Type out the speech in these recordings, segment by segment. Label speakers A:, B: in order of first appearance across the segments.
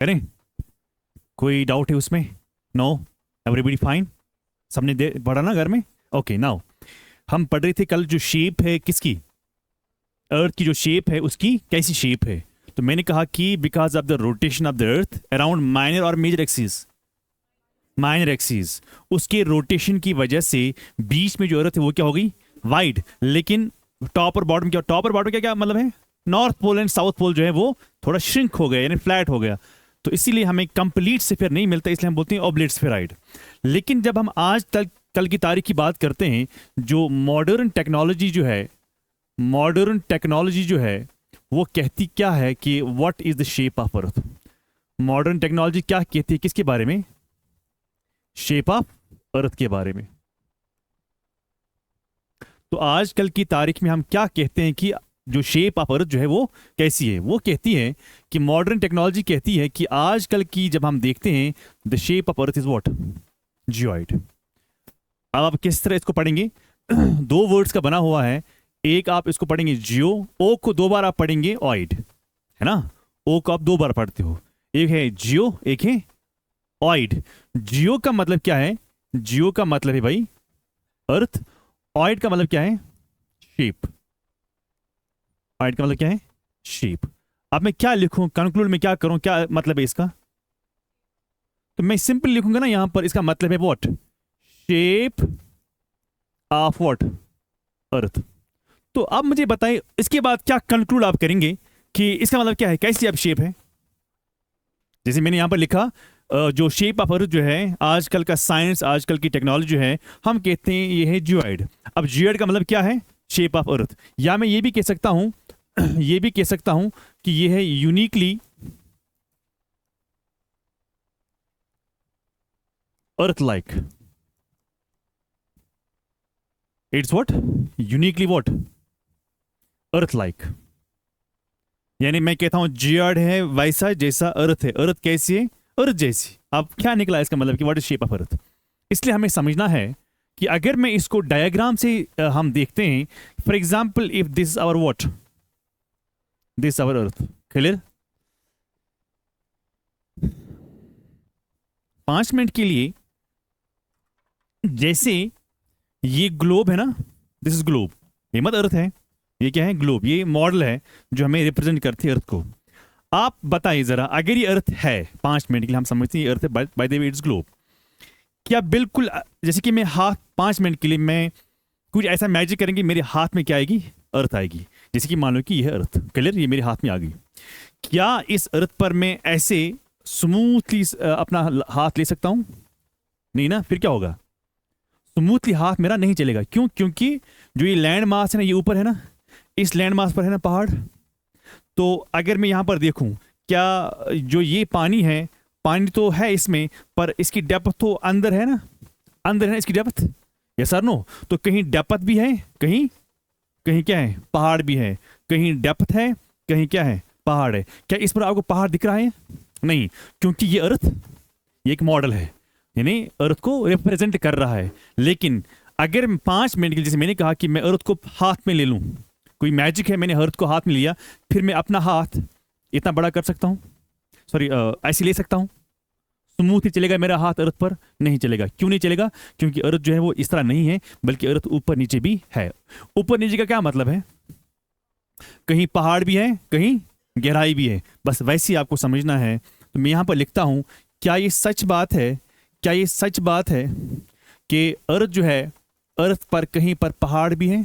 A: करें? कोई डाउट है उसमें? No, everybody fine? सबने पढ़ा ना घर में? ओके, नाउ हम पढ़ रहे थे कल जो शेप है किसकी, अर्थ की जो शेप है उसकी कैसी शेप है। तो मैंने कहा कि because of the rotation of the earth around minor और मेजर एक्सिस, माइनर एक्सिस, उसके रोटेशन की वजह से बीच में जो अर्थ है वो क्या हो गई, वाइड। लेकिन टॉप और बॉटम क्या, टॉप और बॉटम क्या क्या मतलब है, north pole and south pole जो है वो थोड़ा श्रिंक हो गया, यानी फ्लैट हो गया। तो इसीलिए हमें कंप्लीट स्फीयर नहीं मिलता, इसलिए हम बोलते हैं ऑब्लेट स्फेराइड। लेकिन जब हम आज तक कल की तारीख की बात करते हैं, जो मॉडर्न टेक्नोलॉजी जो है, मॉडर्न टेक्नोलॉजी जो है वो कहती क्या है कि what is the shape of earth. Modern technology क्या कहती है, किसके बारे में, शेप ऑफ अर्थ के बारे में। तो आजकल की तारीख में हम क्या कहते हैं कि जो शेप ऑफ अर्थ जो है वो कैसी है, वो कहती है कि मॉडर्न टेक्नोलॉजी कहती है कि आजकल की जब हम देखते हैं the shape of earth is what, geoid. अब आप किस तरह इसको पढ़ेंगे, दो वर्ड्स का बना हुआ है, एक आप इसको पढ़ेंगे जियो, ओ को दो बार आप पढ़ेंगे ऑइड, है ना, ओ को आप दो बार पढ़ते हो, एक है जियो एक है ऑइड। जियो का मतलब क्या है, जियो का मतलब है भाई अर्थ, ऑइड का मतलब क्या है, शेप। ऑइड का मतलब क्या है, शेप। अब मैं क्या लिखूं, कंक्लूड में क्या करूं, क्या मतलब है इसका, तो मैं सिंपल लिखूंगा ना यहां पर, इसका मतलब है व्हाट, शेप ऑफ व्हाट, अर्थ। तो अब मुझे बताइए इसके बाद क्या कंक्लूड आप करेंगे कि इसका मतलब क्या है, कैसी अब शेप है। जैसे मैंने यहां पर लिखा जो शेप ऑफ अर्थ जो है, आजकल का साइंस, आजकल की टेक्नोलॉजी जो है, हम कहते हैं ये है जियोइड। अब जियोइड का मतलब क्या है, शेप ऑफ अर्थ। या मैं ये भी कह सकता हूं ये भी कह सकता हूं कि ये है uniquely earth like. It's what, uniquely what, earth like. यानी मैं कहता हूं जियोइड है वैसा जैसा अर्थ है। अर्थ कैसी है, अर्थ जैसी। अब क्या निकला इसका मतलब कि what is shape of earth. इसलिए हमें समझना है कि अगर मैं इसको डायग्राम से हम देखते हैं, for example if this our what, this our earth, clear. 5 minute के लिए जैसे ये ग्लोब है ना, दिस इज ग्लोब, ये मत अर्थ है, ये क्या है, ग्लोब, ये मॉडल है जो हमें रिप्रेजेंट करती है अर्थ को। आप बताइए जरा, अगर ये अर्थ है 5 मिनट के लिए हम समझते हैं ये अर्थ है, by the way it's globe, क्या बिल्कुल जैसे कि मैं हाथ 5 मिनट के लिए मैं कुछ ऐसा मैजिक करेंगे, मेरे हाथ में क्या आएगी, अर्थ आएगी। जैसे कि मान लो कि यह अर्थ, क्लियर, ये मेरे हाथ में आ गई। क्या इस अर्थ पर मैं ऐसे स्मूथली अपना हाथ ले सकता हूं, नहीं ना, फिर क्या होगा, स्मूथली हाथ मेरा नहीं चलेगा। क्यों, क्योंकि जो ये लैंड मास है ना, ये ऊपर है ना, इस लैंड मास पर है ना पहाड़। तो अगर मैं यहां पर देखूं, क्या जो ये पानी है, पानी तो है इसमें, पर इसकी डेप्थ तो अंदर है ना, अंदर है ना इसकी डेप्थ, यस और नो। तो कहीं डेप्थ भी है, कहीं कहीं क्या है, पहाड़ भी है, कहीं डेप्थ है, कहीं क्या है, पहाड़ है। क्या इस पर आपको पहाड़ दिख रहा है, नहीं, क्योंकि ये अर्थ, ये एक मॉडल है, यानी अर्थ को रिप्रेजेंट कर रहा है। लेकिन अगर 5 मिनट के लिए, जैसे मैंने कहा कि मैं अर्थ को हाथ में ले लूं, कोई मैजिक है, मैंने अर्थ को हाथ में लिया, फिर मैं अपना हाथ इतना बड़ा कर सकता हूं, सॉरी ऐसे ले सकता हूं, स्मूथ ही चलेगा मेरा हाथ, अर्थ पर नहीं चलेगा। क्यों नहीं चलेगा, क्योंकि अर्थ जो है वो इस तरह नहीं है, बल्कि अर्थ ऊपर नीचे भी है। ऊपर नीचे का क्या मतलब है, कहीं पहाड़ भी है, कहीं गहराई भी है, बस वैसे ही आपको समझना है। तो मैं यहां पर लिखता हूं, क्या ये सच बात है, क्या ये सच बात है कि अर्थ जो है, अर्थ पर कहीं पर पहाड़ भी है।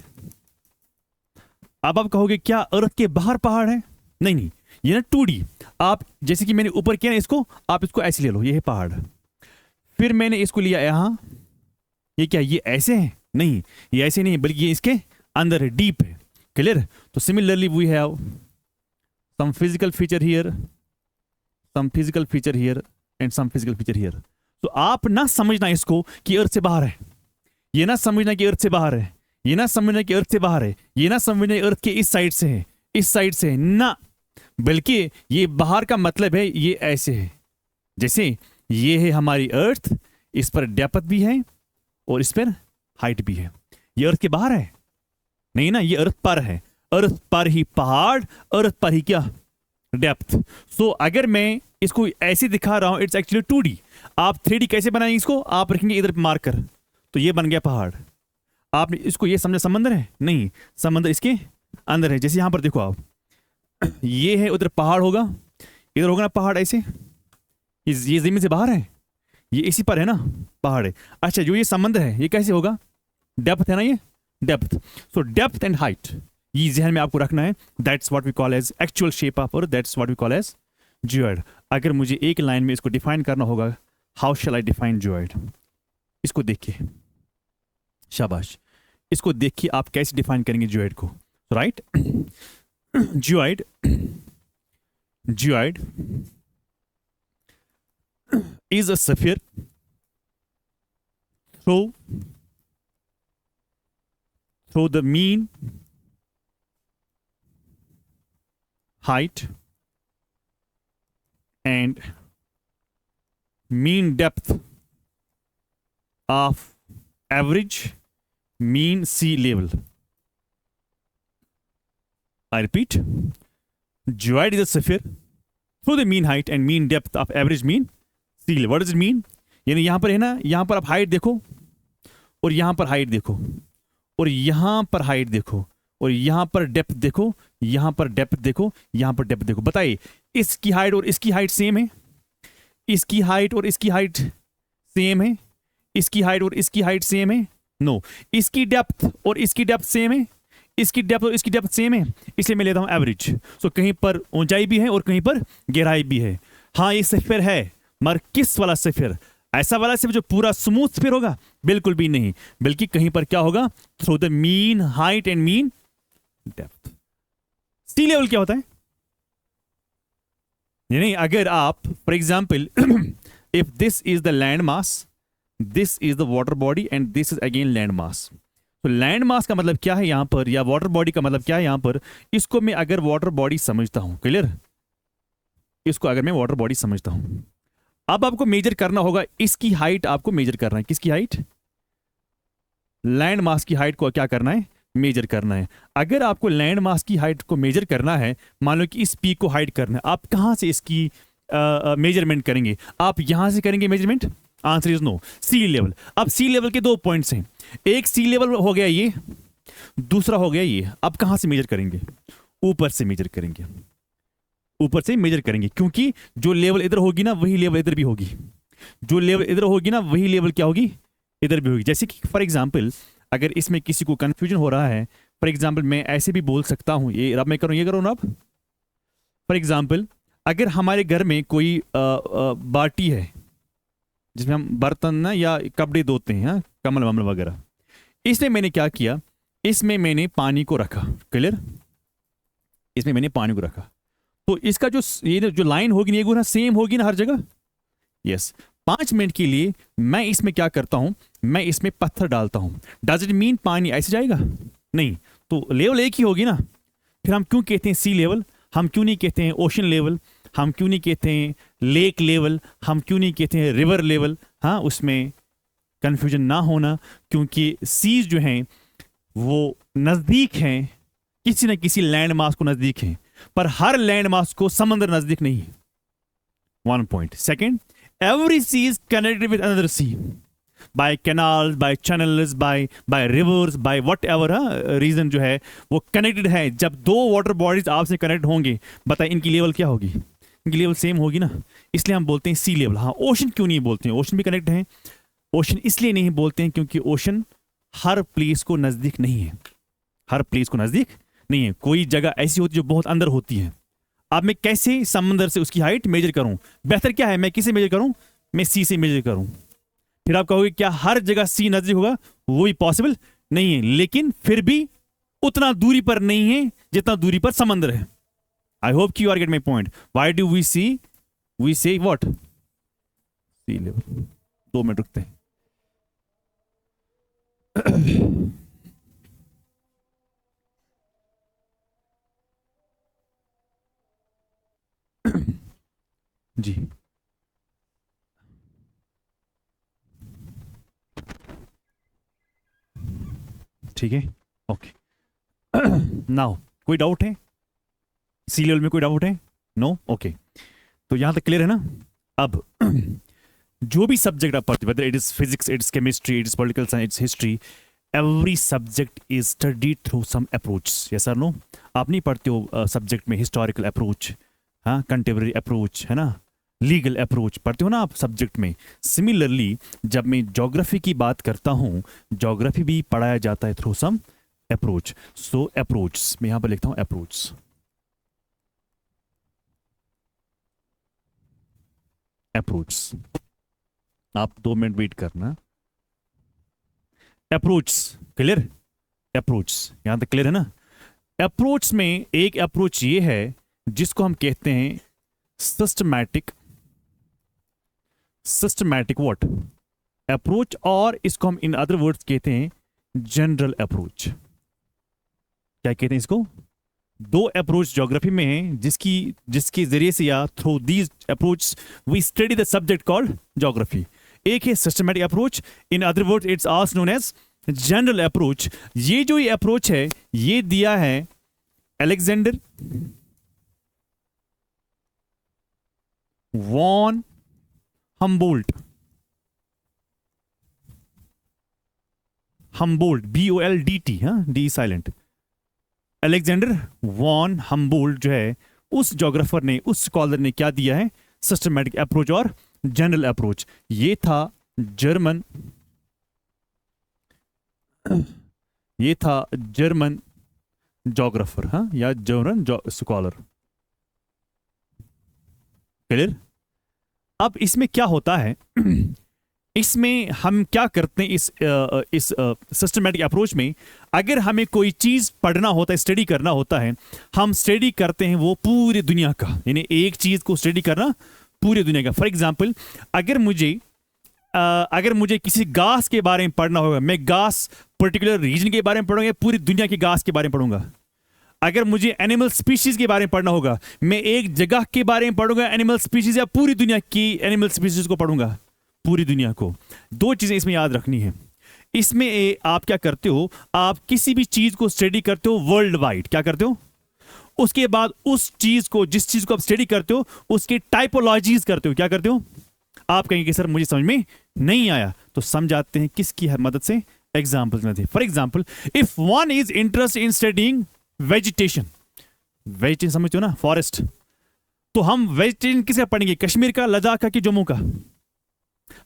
A: अब आप कहोगे क्या अर्थ के बाहर पहाड़ है, नहीं नहीं, ये ना 2D, आप जैसे कि मैंने ऊपर किया ना इसको, आप इसको ऐसे ले लो, ये है पहाड़। फिर मैंने इसको लिया यहां, ये क्या, ये ऐसे है, नहीं, ये ऐसे नहीं, बल्कि ये इसके अंदर है, डीप है, क्लियर। तो similarly we have some physical feature here, some physical feature here and some physical feature here. तो आप ना समझना इसको कि अर्थ से बाहर है, ये ना समझना कि अर्थ से बाहर है, ये ना समझना कि अर्थ से बाहर है, ये ना समझना अर्थ के इस साइड से है, इस साइड से है ना, बल्कि ये बाहर का मतलब है ये ऐसे है। जैसे ये है हमारी अर्थ, इस पर डेप्थ भी है और इस पर हाइट भी है। ये अर्थ के बाहर है, नहीं ना, ये अर्थ पर है, अर्थ पर ही पहाड़, अर्थ पर ही क्या, डेप्थ। सो अगर मैं इसको ऐसे दिखा रहा हूं, इट्स एक्चुअली 2D। आप 3D कैसे बनाएंगे इसको, आप रखेंगे इधर मार्कर, तो ये बन गया पहाड़। आप इसको ये समझे समंदर है, नहीं, समंदर इसके अंदर है। जैसे यहां पर देखो आप, ये है, उधर पहाड़ होगा, इधर होगा ना पहाड़ ऐसे, ये जमीन से बाहर है, ये इसी पर है ना पहाड़ है। अच्छा, जो ये समंदर है ये कैसे होगा, डेप्थ है ना, ये depth. So depth and height, ये जहन में आपको रखना है। That's what we call as actual shape of, और that's what we call as geoid. अगर मुझे एक लाइन में इसको डिफाइन करना होगा, how shall I define geoid, इसको देखिए, शाबाश, इसको देखिए आप कैसे डिफाइन करेंगे जियोइड को, right. Geoid, geoid is a sphere through the mean height and mean depth of average mean sea level. I repeat, geoid is a sphere through the mean height and mean depth of average mean sea level. What does it mean? यानी यहां पर है ना, यहां पर आप height देखो, और यहां पर हाइट देखो, और यहां पर हाइट देखो, और यहां पर डेप्थ देखो, यहां पर डेप्थ देखो, यहां पर डेप्थ देखो। बताइए, इसकी हाइट और इसकी हाइट सेम है? इसकी हाइट और इसकी हाइट सेम है? इसकी हाइट और इसकी हाइट सेम है? नो। इसकी डेप्थ और इसकी डेप्थ सेम है? इसकी डेप्थ और इसकी डेप्थ सेम है, इसलिए मैं लेता हूं एवरेज। सो कहीं पर ऊंचाई भी है और कहीं पर गहराई भी है। हाँ, ये स्फीयर है, मगर किस वाला स्फीयर? ऐसा वाला स्फीयर जो पूरा स्मूथ स्फीयर होगा? बिल्कुल भी नहीं, बल्कि कहीं पर क्या होगा, through the mean height and mean depth. Sea level क्या होता है? यानी अगर आप for example, if this is the land mass, this is the water body and this is again land mass. तो लैंड मास का मतलब क्या है यहां पर, या वाटर बॉडी का मतलब क्या है यहां पर? इसको मैं अगर वाटर बॉडी समझता हूं, क्लियर, इसको अगर मैं वाटर बॉडी समझता हूं, अब आपको मेजर करना होगा, इसकी हाइट आपको मेजर करना है। किसकी हाइट? लैंड मास की हाइट को क्या करना है, मेजर करना है। अगर आपको लैंड मास की हाइट को मेजर करना है, मान लो कि इस पीक को हाइट करना है, आप कहां से इसकी मेजरमेंट करेंगे? आप यहां से करेंगे measurement? Answer is no, sea level. अब सी लेवल के दो पॉइंट्स हैं, एक सी लेवल हो गया ये, दूसरा हो गया ये। अब कहां से मेजर करेंगे? ऊपर से मेजर करेंगे, ऊपर से मेजर करेंगे, क्योंकि जो लेवल इधर होगी ना वही लेवल इधर भी होगी, जो लेवल इधर होगी ना वही लेवल क्या होगी, इधर भी होगी। जैसे कि फॉर एग्जांपल, अगर इसमें किसी को कंफ्यूजन हो रहा है, फॉर एग्जांपल मैं ऐसे भी बोल सकता हूं, ये अब मैं करूं, ये करो ना। अब फॉर एग्जांपल, अगर हमारे घर में कोई बाटी है जिसमें हम बर्तन ना या कपड़े धोते हैं, हाँ, कमल वमल वगैरह, इसमें मैंने क्या किया, इसमें मैंने पानी को रखा, क्लियर, इसमें मैंने पानी को रखा, तो इसका जो ये जो लाइन होगी ना, ये सेम होगी ना हर जगह? यस। 5 मिनट के लिए मैं इसमें क्या करता हूं, मैं इसमें पत्थर डालता हूं। डज इट मीन पानी ऐसे जाएगा? नहीं, तो लेवल एक ही होगी ना। फिर हम क्यों कहते हैं सी लेवल? हम क्यों नहीं कहते हैं ओशन लेवल? हम क्यों नहीं कहते हैं लेक लेवल? हम क्यों नहीं कहते हैं रिवर लेवल? हाँ, उसमें कंफ्यूजन ना होना, क्योंकि सीज जो हैं वो नजदीक हैं, किसी न किसी लैंड मास को नजदीक हैं, पर हर लैंड मास को समंदर नजदीक नहीं है। 1 point. Second, every sea is connected with another sea by canals, by channels, by rivers, by whatever reason जो है वो कनेक्टेड है। जब दो वाटर बॉडीज आपसे कनेक्ट होंगे, बताए इनकी लेवल क्या होगी? इनकी लेवल सेम होगी ना, इसलिए हम बोलते हैं सी लेवल। हाँ, ओशन क्यों नहीं बोलते हैं? ओशन भी कनेक्ट है। ओशन इसलिए नहीं बोलते हैं क्योंकि ओशन हर प्लेस को नजदीक नहीं है, हर प्लेस को नजदीक नहीं है। कोई जगह ऐसी होती है जो बहुत अंदर होती है। अब मैं कैसे समंदर से उसकी हाइट मेजर करूं? बेहतर क्या है, मैं किसे मेजर करूं? मैं सी से मेजर करूं। फिर आप कहोगे क्या हर जगह सी नजदीक होगा? वो भी पॉसिबल नहीं है, लेकिन फिर भी उतना दूरी पर नहीं है जितना दूरी पर समंदर है। I hope you are get my point. Why do we say what? Sea level. 2 minute रुकते हैं। जी, ठीक है, ओके। नाउ कोई डाउट है? सी लेवल में कोई डाउट है? No, okay. तो यहां तक क्लियर है ना? अब जो भी सब्जेक्ट आप पढ़ते, whether it is physics, it is chemistry, it is political science, it's history, every subject is studied through some approach. Yes और नो? आप नहीं पढ़ते हो सब्जेक्ट में हिस्टोरिकल अप्रोच, हाँ, कंटेम्प्रेरी अप्रोच, है ना, लीगल अप्रोच पढ़ते हो ना आप सब्जेक्ट में। सिमिलरली जब मैं ज्योग्राफी की बात करता हूं, ज्योग्राफी भी पढ़ाया जाता है through some approach. So approach मैं यहां पर लिखता हूं, अप्रोच। अप्रोच, आप 2 मिनट वेट करना। Approach clear? अप्रोच यहां तक क्लियर है ना? अप्रोच में एक अप्रोच ये है जिसको हम कहते हैं सिस्टमैटिक, सिस्टमैटिक व्हाट अप्रोच, और इसको हम इन अदर वर्ड्स कहते हैं जनरल अप्रोच। क्या कहते हैं इसको? 2 अप्रोच ज्योग्राफी में है जिसके जरिए से या through these approach we study the subject called geography. एक है systematic approach, in other words it's also known as general approach. ये जो ये अप्रोच है ये दिया है Alexander von Humboldt, Humboldt BOLDT, हाँ, D silent. Alexander von Humboldt जो है उस ज्योग्राफर ने, उस स्कॉलर ने क्या दिया है? सिस्टमैटिक अप्रोच और जनरल अप्रोच। ये था जर्मन, ये था जर्मन ज्योग्राफर, हाँ, या जर्मन स्कॉलर। क्लियर? अब इसमें क्या होता है इसमें हम क्या करते हैं इस सिस्टमैटिक अप्रोच में? अगर हमें कोई चीज पढ़ना होता है, स्टडी करना होता है, हम स्टडी करते हैं वो पूरी दुनिया का, यानी एक चीज को स्टडी करना पूरी दुनिया का। फॉर एग्जांपल अगर मुझे किसी घास के बारे में पढ़ना होगा, मैं घास पर्टिकुलर रीजन के बारे में पढ़ूंगा, पूरी दुनिया की घास के बारे में पढ़ूंगा। अगर मुझे एनिमल स्पीशीज के बारे में पढ़ना होगा, मैं एक जगह के बारे में पढ़ूंगा एनिमल स्पीशीज, या पूरी दुनिया की एनिमल स्पीशीज को पढ़ूंगा, पूरी दुनिया को। 2 चीजें इसमें याद रखनी है। इसमें आप क्या करते हो? आप किसी भी चीज को स्टडी करते हो वर्ल्ड वाइड। क्या करते हो? उसके बाद उस चीज को, जिस चीज को आप स्टडी करते हो, उसकी टाइपोलॉजीज करते हो। क्या करते हो? आप कहेंगे कि सर मुझे समझ में नहीं आया, तो समझाते हैं किसकी मदद से? एग्जाम्पल्स में थे। For example, if one is interest in studying vegetation, vegetation समझते हो ना, फॉरेस्ट, तो हम वेजिटेशन किसका पढ़ेंगे? कश्मीर का, लद्दाख का, कि जम्मू का?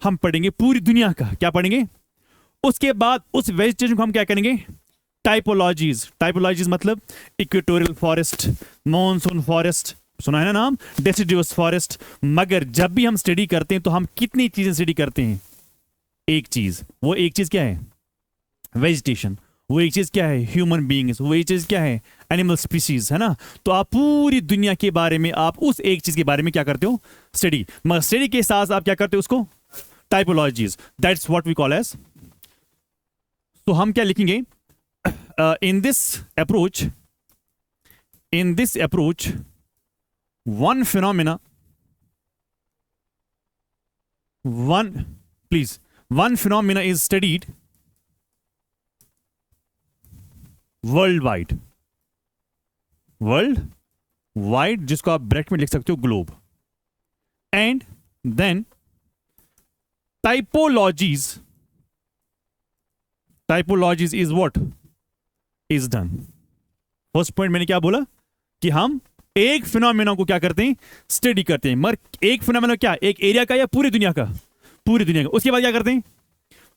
A: हम पढ़ेंगे पूरी दुनिया का। क्या पढ़ेंगे? उसके बाद उस वेजिटेशन को हम क्या करेंगे? टाइपोलॉजीज। टाइपोलॉजीज मतलब इक्वेटोरियल फॉरेस्ट, मॉनसून फॉरेस्ट, सुना है ना नाम, डेसिडियस फॉरेस्ट। मगर जब भी हम स्टडी करते हैं तो हम कितनी चीजें स्टडी करते हैं? एक चीज। वो एक चीज क्या है? वेजिटेशन। वो एक चीज क्या है? Human beings. वो एक चीज क्या है? एनिमल स्पीसीज, है ना? तो आप पूरी दुनिया के बारे में, आप उस एक चीज के बारे में क्या करते हो? स्टडी। मगर स्टडी के साथ आप क्या करते हो? उसको typologies, that's what we call as. तो हम क्या लिखेंगे? In this approach, in this approach one phenomena, one phenomena is studied worldwide, जिसको आप ब्रैकेट में लिख सकते हो globe. And then typologies is what is done. First point मैंने क्या बोला? कि हम एक फिनोमेना को क्या करते हैं? स्टडी करते हैं। मगर एक फिनोमेना क्या? एक एरिया का या पूरी दुनिया का? पूरी दुनिया का। उसके बाद क्या करते हैं?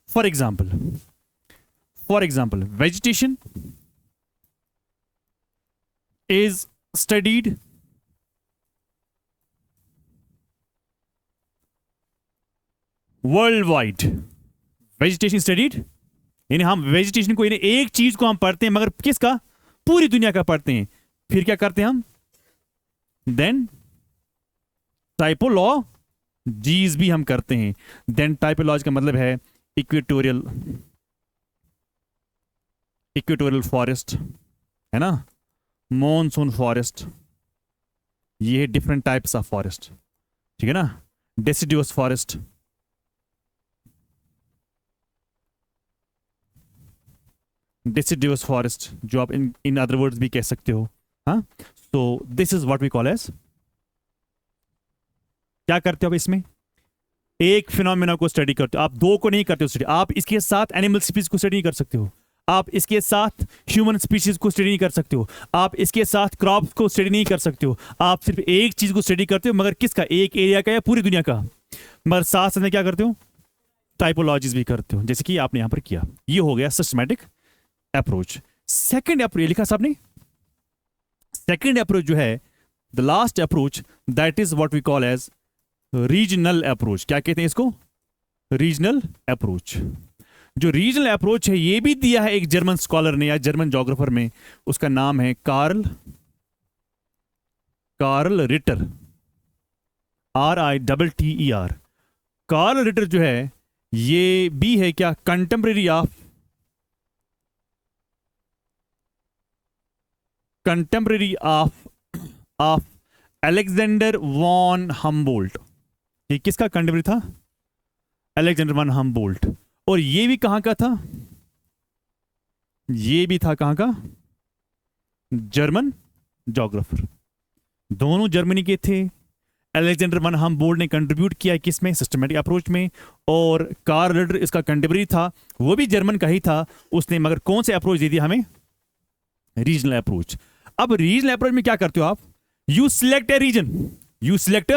A: For example vegetation is studied world wide. Vegetation studied, यानी हम वेजिटेशन को, यानी एक चीज को हम पढ़ते हैं, मगर किसका? पूरी दुनिया का पढ़ते हैं। फिर क्या करते हैं हम? देन टाइपोलॉजीज भी हम करते हैं। देन टाइपोलॉजी का मतलब है इक्वेटोरियल फॉरेस्ट, है ना, मॉनसून फॉरेस्ट, ये है डिफरेंट टाइप्स ऑफ फॉरेस्ट, ठीक है ना। डेसिडियस फॉरेस्ट, deciduous forest, जो आप इन अदर वर्ड्स भी कह सकते हो, हाँ। So this is what we call as क्या करते हो आप इसमें? एक फिनोमेना को स्टडी करते हो आप, दो को नहीं करते हो स्टडी। आप इसके साथ एनिमल स्पीसीज को स्टडी नहीं कर सकते हो, आप इसके साथ ह्यूमन स्पीसीज को स्टडी नहीं कर सकते हो, आप इसके साथ क्रॉप्स को स्टडी नहीं कर सकते हो। आप सिर्फ एक चीज को स्टडी करते हो, मगर किसका? एक एरिया का या पूरी दुनिया का। मगर साथ साथ में क्या करते हो? टाइपोलॉजीज भी करते हो, जैसे कि आपने यहां पर किया। ये हो गया सिस्टमैटिक अप्रोच। सेकंड अप्रोच लिखा साहब ने, सेकंड अप्रोच जो है, the last approach, that is what we call as regional approach. क्या कहते हैं इसको? Regional approach. जो रीजनल अप्रोच है ये भी दिया है एक जर्मन स्कॉलर ने या जर्मन जोग्राफर में, उसका नाम है Carl Ritter, RITTER। Carl Ritter जो है ये भी है क्या? Contemporary of Alexander von Humboldt. ये किसका कंटेम्परेरी था? Alexander von Humboldt. और ये भी कहां का था? ये भी था कहां का? German geographer. दोनों जर्मनी के थे। अलेक्जेंडर वन हम्बोल्ट ने कंट्रीब्यूट किया किसमें? सिस्टमैटिक अप्रोच में। और कार्ल रिटर इसका कंटेम्परेरी था, वो भी जर्मन का ही था। उसने मगर कौन से अप्रोच दे दिया हमें? Regional approach. अब रीजनल अप्रोच में क्या करते हो आप? You select a region, you select,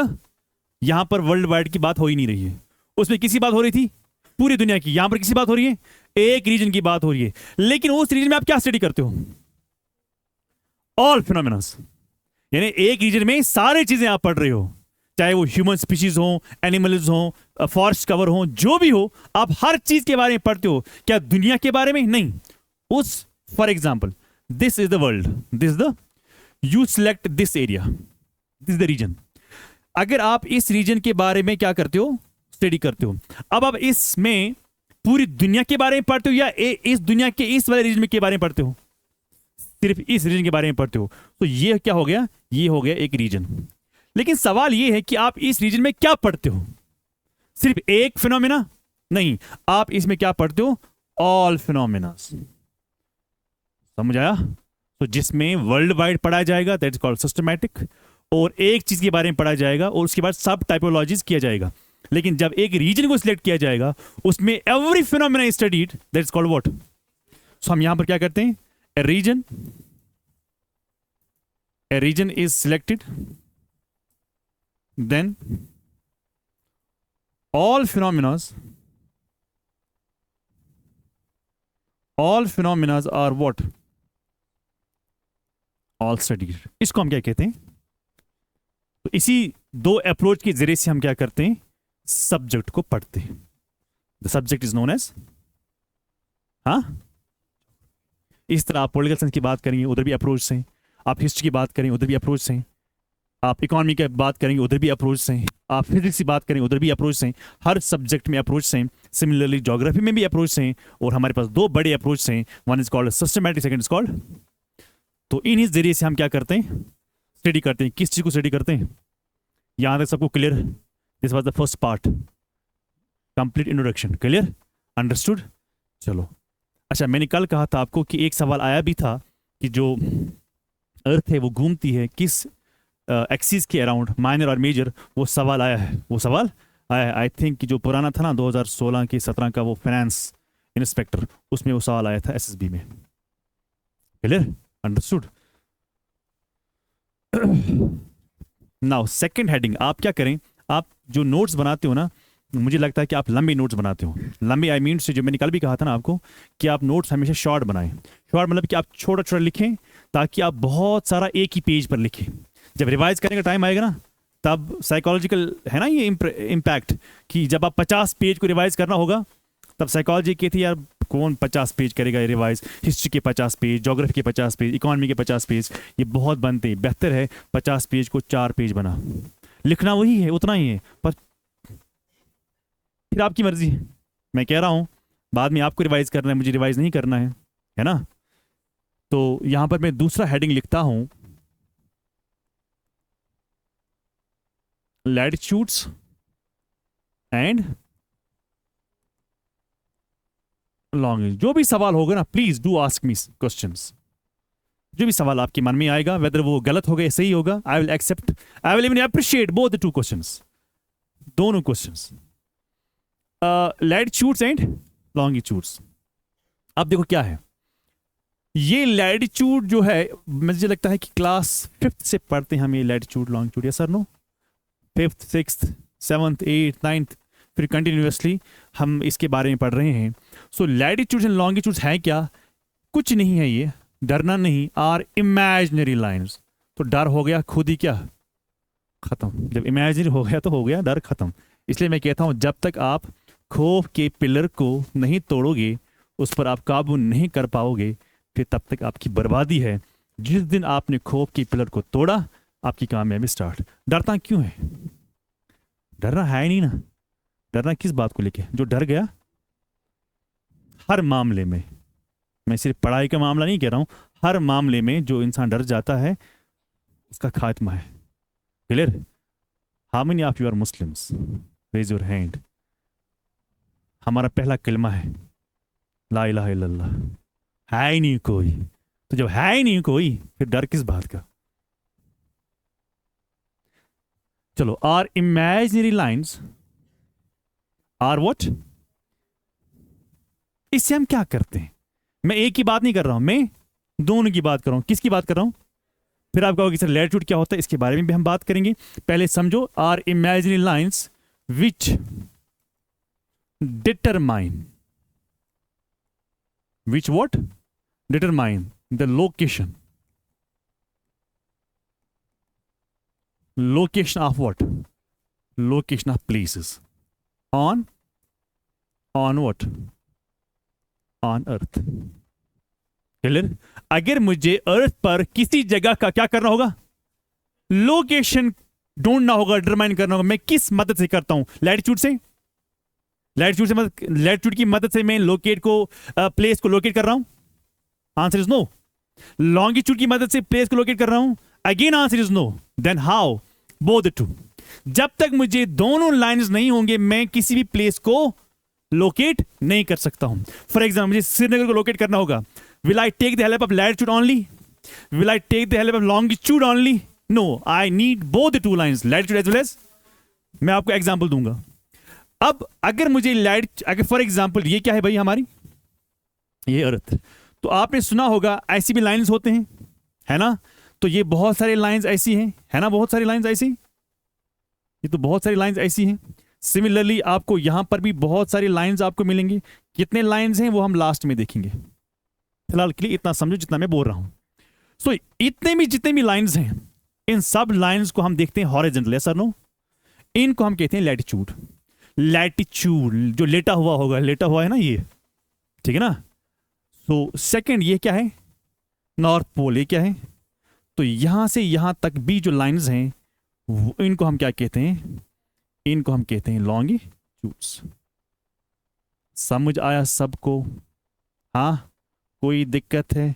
A: यहां पर वर्ल्ड वाइड की बात हो ही नहीं रही है, उसमें किसी बात हो रही थी? पूरी दुनिया की। यहां पर किसी बात हो रही है? एक रीजन की बात हो रही है। लेकिन उस रीजन में आप क्या स्टडी करते हो? ऑल फिनोमेना, यानी एक रीजन में सारी चीजें आप पढ़ रहे हो, चाहे वो ह्यूमन स्पीशीज हो, एनिमल्स हो, फॉरेस्ट कवर हो, जो भी हो, आप हर चीज के बारे में पढ़ते हो। क्या दुनिया के बारे में? नहीं। उस for example, this is the world, this the, you select this area, this the region. अगर आप इस रीजन के बारे में क्या करते हो? स्टडी करते हो। अब आप इसमें पूरी दुनिया के बारे में पढ़ते हो या इस दुनिया के इस वाले रीजन के बारे में पढ़ते हो? सिर्फ इस रीजन के बारे में पढ़ते हो। तो ये क्या हो गया? ये हो गया एक रीजन। लेकिन सवाल ये है कि आप इस रीजन में क्या पढ़ते हो? सिर्फ एक फिनोमेना? नहीं, आप इसमें क्या पढ़ते हो? All phenomena. समझ आया? तो जिसमें वर्ल्ड वाइड पढ़ा जाएगा, दैट इज कॉल्ड सिस्टमैटिक। और एक चीज के बारे में पढ़ा जाएगा और उसके बाद सब टाइपोलॉजीज किया जाएगा। लेकिन जब एक रीजन को सिलेक्ट किया जाएगा, उसमें every phenomena studied, that is called what? So हम यहां पर क्या करते हैं? A region is selected, then all phenomena are what? all studied। इसको हम क्या कहते हैं? तो इसी दो अप्रोच के जरिए से हम क्या करते हैं? सब्जेक्ट को पढ़ते हैं। The subject is known as, हाँ, इस तरह आप पॉलिटिकल साइंस की बात करेंगे, उधर भी अप्रोच से। आप हिस्ट्री की बात करेंगे, उधर भी अप्रोच से। आप इकोनॉमी की बात करेंगे, उधर भी अप्रोच से। आप फिजिक्स की बात करेंगे, उधर भी अप्रोच से। हर सब्जेक्ट में अप्रोच से। सिमिलरली ज्योग्राफी में भी अप्रोच से। और हमारे पास दो बड़े अप्रोच से, one is called systematic, second is called. तो इन्हीं जरिए से हम क्या करते हैं? स्टडी करते हैं। किस चीज को स्टडी करते हैं? यहां तक सबको clear? This was the first part, complete introduction. Clear? Understood? चलो। अच्छा, मैंने कल कहा था आपको कि एक सवाल आया भी था कि जो अर्थ है वो घूमती है किस एक्सिस के अराउंड, माइनर और मेजर। वो सवाल आया है, वो सवाल आया है। आई थिंक कि जो पुराना था ना 2016 की 17 का वो फाइनेंस इंस्पेक्टर, उसमें वो सवाल आया था एसएसबी में। Clear? Understood? Now second heading, आप क्या करें? आप जो नोट्स बनाते हो ना, मुझे लगता है कि आप लंबे नोट्स बनाते हो। लंबे आई मीन से, जो मैंने कल भी कहा था ना आपको, कि आप नोट्स हमेशा शॉर्ट बनाएं। शॉर्ट मतलब कि आप छोटा छोटा लिखें, ताकि आप बहुत सारा एक ही पेज पर लिखें। जब रिवाइज करने का टाइम आएगा ना, तब साइकोलॉजिकल है ना ये इम्पैक्ट, कि जब आप 50 पेज को रिवाइज करना होगा, तब साइकोलॉजी कहती है यार कौन 50 पेज करेगा ये रिवाइज। हिस्ट्री के 50 पेज, ज्योग्राफी के 50 पेज, इकोनॉमी के 50 पेज, ये बहुत बनते हैं। बेहतर है 50 पेज को 4 पेज बना। लिखना वही है, उतना ही है, पर फिर आपकी मर्जी। मैं कह रहा हूं बाद में आपको रिवाइज करना है, मुझे रिवाइज नहीं करना है ना? तो यहां पर मैं दूसरा हेडिंग लिखता हूं, लैटिट्यूड्स एंड लॉन्गिट्यूड। जो भी सवाल होगा ना, please do ask me questions. जो भी सवाल आपके मन में आएगा, वेदर वो गलत होगा या सही होगा, I will accept, I will even appreciate both the two questions. दोनों क्वेश्चंस, लैटिट्यूड्स एंड लॉन्गिट्यूड्स। अब देखो क्या है, ये लैटिट्यूड जो है, मुझे लगता है कि क्लास 5th से पढ़ते हैं हम ये latitude longitude, yes sir no? 5th 6th 7th 8th 9th, फिर कंटिन्यूसली हम इसके बारे में पढ़ रहे हैं। सो लैटिट्यूड्स एंड लॉन्गिट्यूड्स है क्या? कुछ नहीं है, ये डरना नहीं, आर इमेजिनरी लाइन्स। तो डर हो गया खुद ही क्या खत्म, जब इमेजिनरी हो गया तो हो गया डर खत्म। इसलिए मैं कहता हूं जब तक आप खौफ के पिलर को नहीं तोड़ोगे, उस पर आप काबू नहीं कर पाओगे, फिर तब तक आपकी बर्बादी है। जिस दिन आपने खौफ के पिलर को तोड़ा, आपकी कामयाबी स्टार्ट। डरता क्यों है? डरना है ही नहीं ना। डरना किस बात को लेके? जो डर गया हर मामले में, मैं सिर्फ पढ़ाई का मामला नहीं कह रहा हूं, हर मामले में जो इंसान डर जाता है उसका खात्मा है। Clear? How many of you are Muslims? Raise your hand. हमारा पहला कलमा है ला इलाहा इल्लल्लाह। है ही नहीं कोई, तो जब है ही नहीं कोई, फिर डर किस बात का? चलो, are imaginary lines are what? इससे हम क्या करते हैं? मैं एक की बात नहीं कर रहा हूं, मैं दोनों की बात कर रहा हूं। किसकी बात कर रहा हूं? फिर आप कहोगे सर लैटिट्यूड क्या होता है, इसके बारे में भी हम बात करेंगे। पहले समझो, are imaginary lines which determine, which what? Determine the location. Location of what? Location of places. On what? On earth. Clear? अगर मुझे अर्थ पर किसी जगह का क्या करना होगा? लोकेशन ढूंढना होगा, डिटरमाइन करना होगा। मैं किस मदद से करता हूं? लैटिट्यूड से। लैटिट्यूड की मदद से मैं लोकेट को, प्लेस को लोकेट कर रहा हूं। Answer is no. लॉन्गिट्यूड की मदद से प्लेस को लोकेट कर रहा हूं। Again answer is no. Then how? Both the two. जब तक मुझे दोनों लाइंस नहीं होंगे, मैं किसी भी प्लेस को लोकेट नहीं कर सकता हूं। फॉर एग्जाम्पल, मुझे श्रीनगर को लोकेट करना होगा। Will I take the help of latitude only? Will I take the help of longitude only? No, I need both the two lines, latitude as well as. मैं आपको एग्जाम्पल दूंगा। अब अगर मुझे अगर फॉर एग्जाम्पल ये क्या है भाई, हमारी ये अर्थ, तो आपने सुना होगा ऐसी भी लाइंस होते हैं, है ना? तो ये बहुत सारी लाइंस ऐसी हैं, है ना? बहुत सारी लाइंस ऐसी, ये तो बहुत सारी लाइंस ऐसी हैं। सिमिलरली आपको यहां पर भी बहुत सारी लाइंस आपको मिलेंगी। कितने लाइंस हैं वो हम लास्ट में देखेंगे। फिलहाल के लिए इतना समझो जितना मैं बोल रहा हूं। सो इतने भी जितने भी लाइंस हैं, इन सब लाइंस को हम देखते हैं हॉरिजॉन्टल, यस और नो? इनको हम कहते हैं लैटिट्यूड। लैटिट्यूड जो लेटा हुआ होगा, लेटा हुआ है ना ये, ठीक है ना? सो सेकंड ये क्या है? North pole. ये क्या है? तो यहां से यहां तक भी जो लाइंस हैं, इनको हम क्या कहते हैं? इनको हम कहते हैं लॉन्गिट्यूड्स। समझ आया सबको? हाँ, कोई दिक्कत है?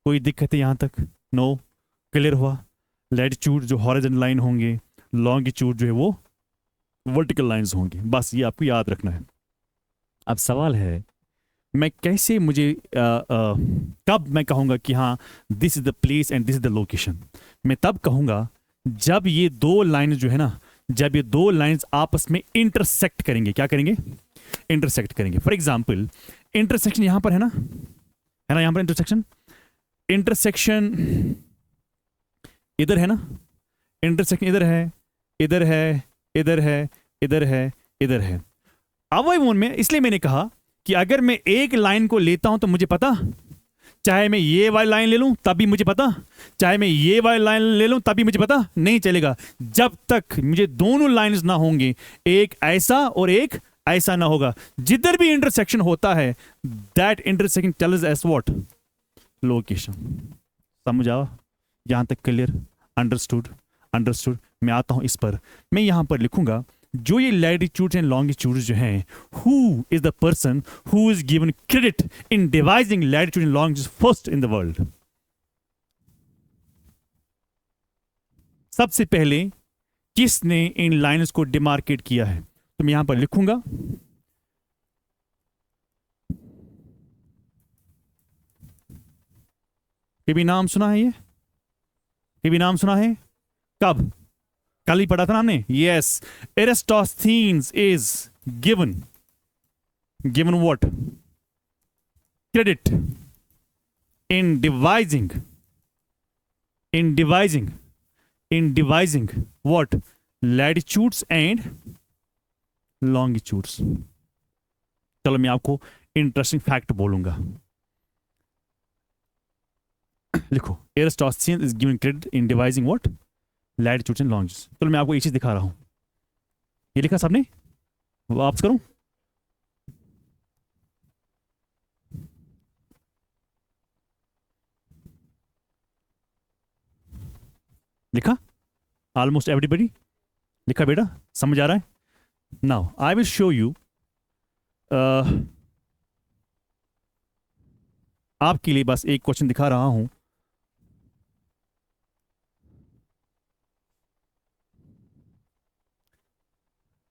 A: कोई दिक्कत है यहां तक? नो? क्लियर हुआ? लैटिट्यूड जो हॉरिजॉन्टल लाइन होंगे, लॉन्गिट्यूड जो है वो वर्टिकल लाइंस होंगी। बस ये आपको याद रखना है। अब सवाल है, मैं कैसे, मुझे कब मैं कहूंगा कि हाँ this is the place and this is the location? मैं तब कहूंगा जब ये दो लाइंस जो है ना, जब ये दो लाइंस आपस में इंटरसेक्ट करेंगे। क्या करेंगे? इंटरसेक्ट करेंगे। फॉर एग्जाम्पल, इंटरसेक्शन यहां पर है ना, है ना? यहां पर इंटरसेक्शन, इंटरसेक्शन इधर है ना, इंटरसेक्शन इधर है, इधर है, इधर है, इधर है, इधर है। अवयव मोड में, इसलिए मैंने कहा कि अगर मैं एक लाइन को लेता हूं तो मुझे पता, चाहे मैं ये वाली लाइन ले लूं तब भी मुझे पता, चाहे मैं ये वाली लाइन ले लूं तब भी मुझे पता नहीं चलेगा, जब तक मुझे दोनों लाइंस ना होंगे, एक ऐसा और एक ऐसा ना होगा। जिधर भी इंटरसेक्शन होता है, that intersection tells us what? Location. समझ आओ यहां तक? क्लियर? अंडरस्टूड? अंडरस्टूड। मैं आता हूं इस पर। मैं यहां पर लिखूंगा जो ये लैटिट्यूड्स एंड लॉन्गिट्यूड्स जो हैं, who is the person who is given credit in devising latitude and longitude first in the world? सबसे पहले किसने इन लाइन्स को डिमार्केट किया है? तो मैं यहां पर लिखूंगा कभी नाम सुना है? ये कभी नाम सुना है? कब? कल ही पढ़ा था ना हमने, yes. Eratosthenes is given what? Credit in devising what? Latitudes and longitudes. चलो मैं आपको इंटरेस्टिंग फैक्ट बोलूंगा। लिखो, Eratosthenes is given credit in devising what? Latitudes and longitudes. चलो मैं आपको एक चीज दिखा रहा हूं। ये लिखा सबने? वापस करूं? लिखा? ऑलमोस्ट एवरीबडी लिखा बेटा? समझ आ रहा है? Now I will show you, आपके लिए बस एक क्वेश्चन दिखा रहा हूं।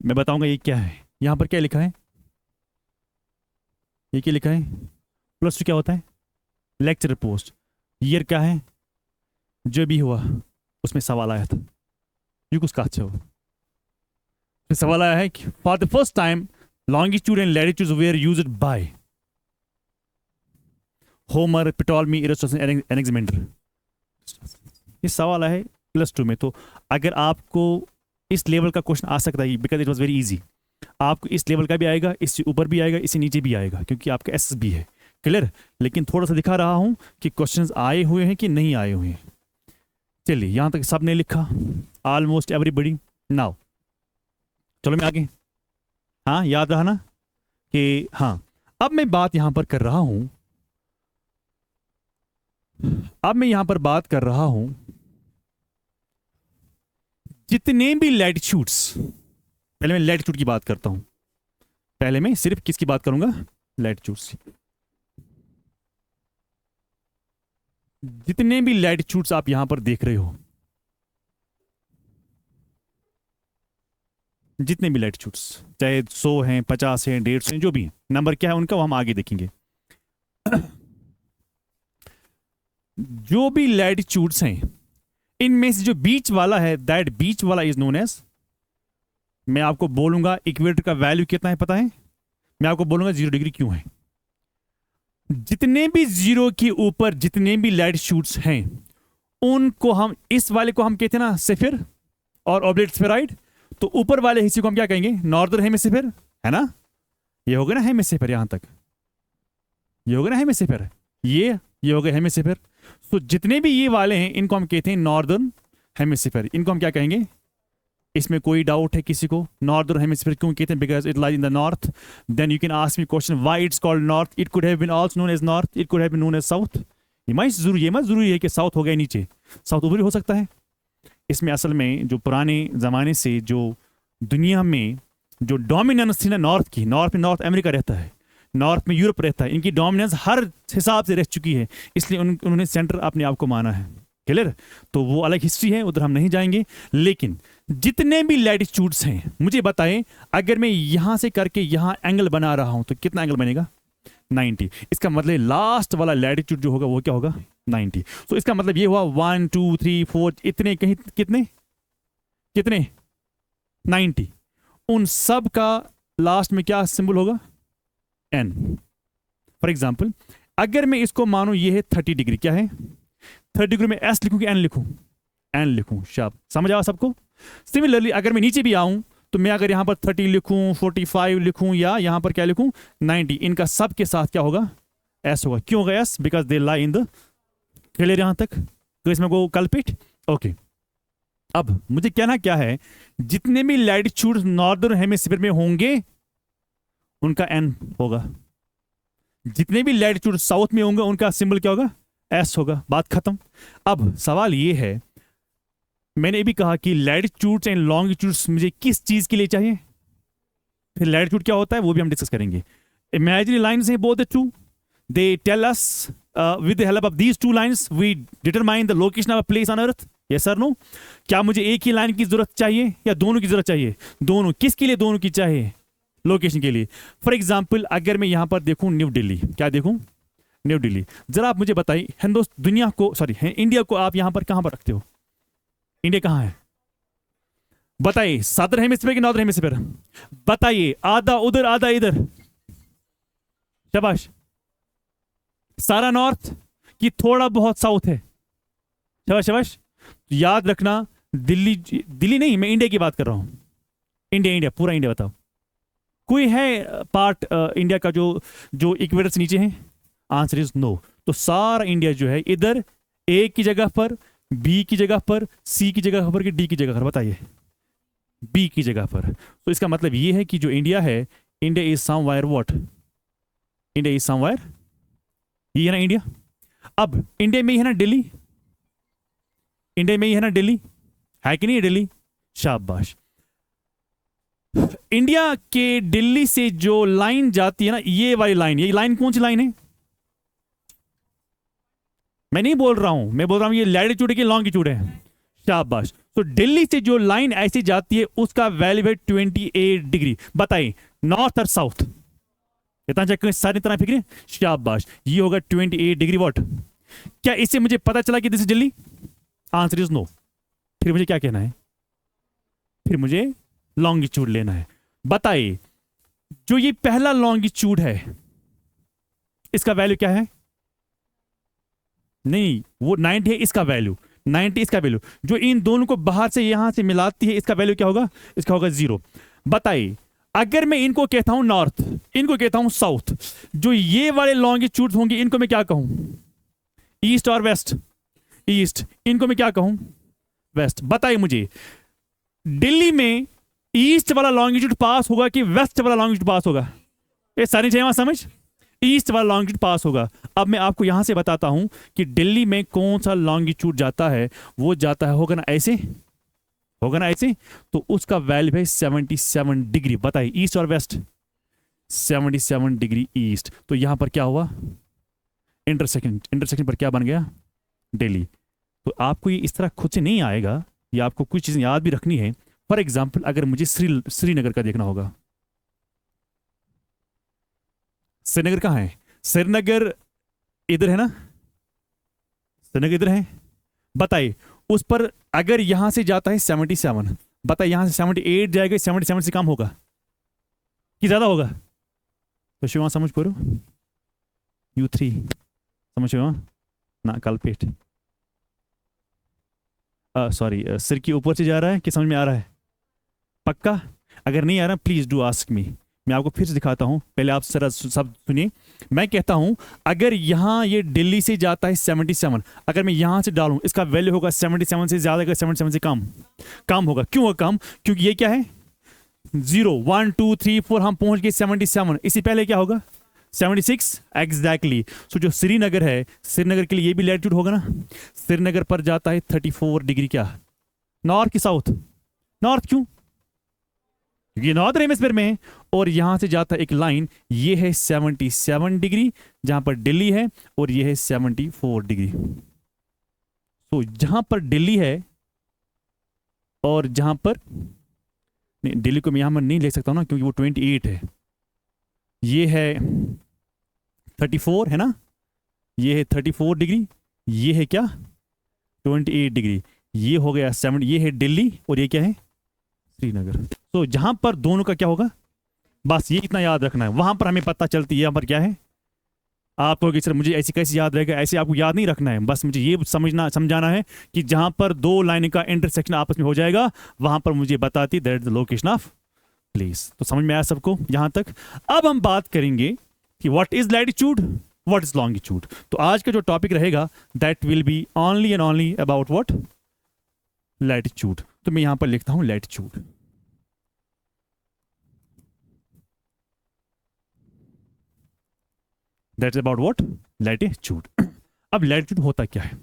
A: मैं बताऊंगा ये क्या है। यहां पर क्या लिखा है? ये क्या लिखा है? +2 क्या होता है? Lecture post. ईयर क्या है? जो भी हुआ उसमें सवाल आया था। ये कुछ काच हो सवाल आया है कि for the first time longitude and latitude were used by Homer, Ptolemy, Eratosthenes, Anaximander. ये सवाल आया है +2 में। तो अगर आपको इस लेवल का क्वेश्चन आ सकता है, because it was very easy, आपको इस लेवल का भी आएगा, इससे ऊपर भी आएगा, इससे नीचे भी आएगा, क्योंकि आपका SSB है। क्लियर? लेकिन थोड़ा सा दिखा रहा हूं कि क्वेश्चंस आए हुए हैं कि नहीं आए हुए हैं। चलिए, यहां तक सबने लिखा, ऑलमोस्ट एवरीबडी। नाउ चलो मैं आगे। हाँ, याद रहा ना कि हाँ, अब मैं बात यहां पर कर रहा हूं, जितने भी लैटिट्यूड्स, पहले मैं लैटिट्यूड की बात करता हूं। पहले मैं सिर्फ किसकी बात करूंगा? लैटिट्यूड्स। जितने भी लैटिट्यूड्स आप यहां पर देख रहे हो, जितने भी लैटिट्यूड्स, चाहे 100 हैं, 50 हैं, 150 हैं, जो भी हैं, नंबर क्या है उनका वो हम आगे देखेंगे। जो भी लैटिट्यूड्स हैं, इनमें से जो बीच वाला है, दैट बीच वाला इज नोन एज, मैं आपको बोलूंगा इक्वेटर का वैल्यू कितना है पता है? मैं आपको बोलूंगा 0 डिग्री क्यों है। जितने भी 0 के ऊपर जितने भी लैटिट्यूड्स हैं, उनको हम, इस वाले को हम कहते हैं ना सेफिर और ऑब्लेट स्फेरॉइड, तो ऊपर वाले हिस्से को हम क्या कहेंगे? नॉर्दर्न हेमिस्फीयर, है ना? ये हो गया ना हेमिस्फीयर, यहां तक ये हो गया ना हेमिस्फीयर, ये हो गया हेमिस्फीयर। तो जितने भी ये वाले हैं, इनको हम कहते हैं नॉर्दर्न हेमिस्फीयर। इनको हम क्या कहेंगे? इसमें कोई डाउट है किसी को? नॉर्दर्न हेमिस्फीयर क्यों कहते हैं? Because it lies in the north. Then you can ask me question, why it's called north? It could have been also known as north, it could have been known as south. ये मत जरूरी है कि south हो गया नीचे, south ऊपर हो सकता है। इसमें असल में जो पुराने ज़माने से जो दुनिया में जो डोमिनेंस थी ना नॉर्थ की, नॉर्थ में नॉर्थ अमेरिका रहता है, नॉर्थ में यूरोप रहता है, इनकी डोमिनेंस हर हिसाब से रह चुकी है, इसलिए उन्होंने सेंटर अपने आप को माना है। क्लियर? तो वो अलग हिस्ट्री है, उधर हम नहीं जाएंगे। लेकिन जितने भी लैटिट्यूड्स हैं, मुझे बताएं, अगर मैं यहां से करके यहां एंगल बना रहा हूं तो कितना एंगल बनेगा? 90। इसका मतलब लास्ट वाला लैटिट्यूड जो होगा वो क्या होगा? 90। तो इसका मतलब ये हुआ 1 2 3 4 इतने, कहीं कितने 90। उन सब का लास्ट में क्या सिंबल होगा? N। फॉर एग्जाम्पल, अगर मैं इसको मानू ये है 30 डिग्री, क्या है 30 डिग्री में? S लिखूं कि N लिखूं? N लिखूं। शाबाश, समझ आया सबको? सिमिलरली अगर मैं नीचे भी आऊं तो मैं अगर यहां पर 30 लिखूं, 45 लिखूं, या यहां पर क्या लिखूं 90, इनका सब के साथ क्या होगा? S होगा। क्यों होगा S? Because they lie in the, clear यहां तक? तो इसमें को कल्पिट। ओके, अब मुझे कहना क्या है, जितने भी लैटिट्यूड नॉर्दर्न हेमिस्फीयर में होंगे उनका N होगा, जितने भी लैटिट्यूड साउथ में होंगे उनका सिंबल क्या होगा? S होगा। बात खत्म। अब सवाल ये है, मैंने भी कहा कि लैटिट्यूड्स एंड लॉन्गिट्यूड्स मुझे किस चीज के लिए चाहिए, फिर लैटिट्यूड क्या होता है वो भी हम डिस्कस करेंगे। इमेजिनरी लाइन्स हैं both the two, they tell us with the help of these 2 lines we determine the location of a place on earth. Yes sir no? क्या मुझे एक ही लाइन की जरूरत चाहिए या दोनों की जरूरत चाहिए? दोनों। किसके लिए दोनों की चाहिए? लोकेशन के लिए। फॉर एग्जाम्पल, अगर मैं यहां पर देखूं न्यू दिल्ली, क्या देखूं? न्यू दिल्ली। जरा आप मुझे बताइए, दुनिया को, सॉरी इंडिया को आप यहां पर कहां पर रखते हो? इंडिया कहां है? बताइए सादर हेमिस्फीयर कि नॉर्दर्न हेमिस्फीयर? बताइए, आधा उधर आधा इधर? शाबाश। सारा नॉर्थ कि थोड़ा बहुत साउथ है? शाबाश शाबाश। याद रखना, दिल्ली दिल्ली नहीं, मैं इंडिया की बात कर रहा हूं। इंडिया इंडिया पूरा इंडिया बताओ। कोई है पार्ट इंडिया का जो जो इक्वेटर से नीचे है? Answer is no. तो सारा इंडिया जो है इधर ए की जगह पर, बी की जगह पर, सी की जगह पर कि डी की जगह पर? बताइए। बी की जगह पर। तो इसका मतलब ये है कि जो इंडिया है, India is somewhere what? India is somewhere, ये है ना इंडिया। अब इंडिया में ही है ना दिल्ली? इंडिया में ही है ना दिल्ली? है कि नहीं दिल्ली? शाबाश। इंडिया के दिल्ली से जो लाइन जाती है ना, ये वाली लाइन, ये लाइन कौन सी लाइन है? मैं नहीं बोल रहा हूं, मैं बोल रहा हूं ये लैटिट्यूड है कि लॉन्गिट्यूड है? शाबाश। तो दिल्ली से जो लाइन ऐसी जाती है उसका वैल्यू है 28 डिग्री। बताइए नॉर्थ और साउथ? इतना चेक सारी तरह फिक्र। शाबाश, ये होगा 28 डिग्री वॉट। क्या इससे मुझे पता चला कि this is Delhi? Answer is no. फिर मुझे क्या कहना है? फिर मुझे लॉन्गिट्यूड लेना है। बताइए, जो ये पहला लॉन्गिट्यूड है इसका वैल्यू क्या है? नहीं, वो 90 है, इसका वैल्यू 90, इसका वैल्यू जो इन दोनों को बाहर से यहां से मिलाती है, इसका वैल्यू क्या होगा? इसका होगा 0। बताइए, अगर मैं इनको कहता हूं नॉर्थ, इनको कहता हूं साउथ, जो ये वाले लॉन्गिट्यूड होंगे इनको मैं क्या कहूं? ईस्ट और वेस्ट? ईस्ट। इनको मैं क्या कहूं? वेस्ट। बताइए मुझे, दिल्ली में ईस्ट वाला लॉन्गिट्यूड पास होगा कि वेस्ट वाला लॉन्गिट्यूड पास होगा? ये सारी चीजें वहां समझ? ईस्ट वाला लॉन्गिट्यूड पास होगा। अब मैं आपको यहां से बताता हूं कि दिल्ली में कौन सा लॉन्गिट्यूड जाता है। वो जाता है, होगा ना ऐसे, होगा ना ऐसे। तो उसका वैल्यू है 77 डिग्री। बताइए ईस्ट और वेस्ट? 77 degree east. तो यहां पर क्या हुआ? इंटरसेक्शन। इंटरसेक्शन पर क्या बन गया? दिल्ली। तो आपको ये इस तरह खुद से नहीं आएगा, ये आपको कुछ चीजें याद भी रखनी है। फॉर एग्जाम्पल, अगर मुझे श्रीनगर का देखना होगा, श्रीनगर कहाँ है? श्रीनगर इधर है ना? श्रीनगर इधर है। बताइए, उस पर अगर यहां से जाता है 77, बताइए यहां से 78 जाएगा, 77 से कम होगा कि ज्यादा होगा? तो शिवा समझ पो U3 समझ शिवा ना? कलपेट सॉरी, सिर के ऊपर से जा रहा है कि समझ में आ रहा है? पक्का? अगर नहीं आ रहा प्लीज डू आस्क मी। मैं आपको फिर से दिखाता हूं, पहले आप जरा सब सुनिए। मैं कहता हूं अगर यहां ये दिल्ली से जाता है 77, अगर मैं यहां से डालूं इसका वैल्यू होगा 77 से ज्यादा, 77 से कम? कम होगा। क्यों होगा कम? क्योंकि ये क्या है? 0 1 2 3 4, हम पहुंच गए 77। इसी पहले क्या होगा? 76 एग्जैक्टली। सो जो श्रीनगर है, श्रीनगर के लिए ये भी लैटिट्यूड होगा ना? श्रीनगर पर जाता है 34 डिग्री। क्या नॉर्थ की साउथ? नॉर्थ। क्यों? ये नॉर्दर्न हेमिस्फीयर में है। और यहां से जाता है एक लाइन, ये है 77 डिग्री जहां पर दिल्ली है, और ये है 74 डिग्री। तो जहां पर दिल्ली है और जहां पर नहीं, दिल्ली को मैं यहां पर नहीं ले सकता ना क्योंकि वो 28 है। ये है 34 है ना? ये है 34 डिग्री, ये है क्या? 28 डिग्री। ये हो गया 7, ये है दिल्ली और ये क्या है? श्रीनगर। तो जहां पर दोनों का क्या होगा, बस ये इतना याद रखना है। वहां पर हमें पता चलती है यहां पर क्या है। आपको कि सर मुझे ऐसे कैसे याद रहेगा, ऐसे आपको याद नहीं रखना है। बस मुझे ये समझाना है कि जहां पर दो लाइन का इंटरसेक्शन आपस में हो जाएगा, वहां पर मुझे बताती that is the location of place. तो समझ में आया सबको यहां तक? अब हम बात करेंगे कि what is latitude, what is longitude. तो आज का जो टॉपिक रहेगा that will be only and only about what? Latitude. तो मैं यहां पर लिखता हूं latitude. That's about what? Latitude. अब लैटिट्यूड होता क्या है?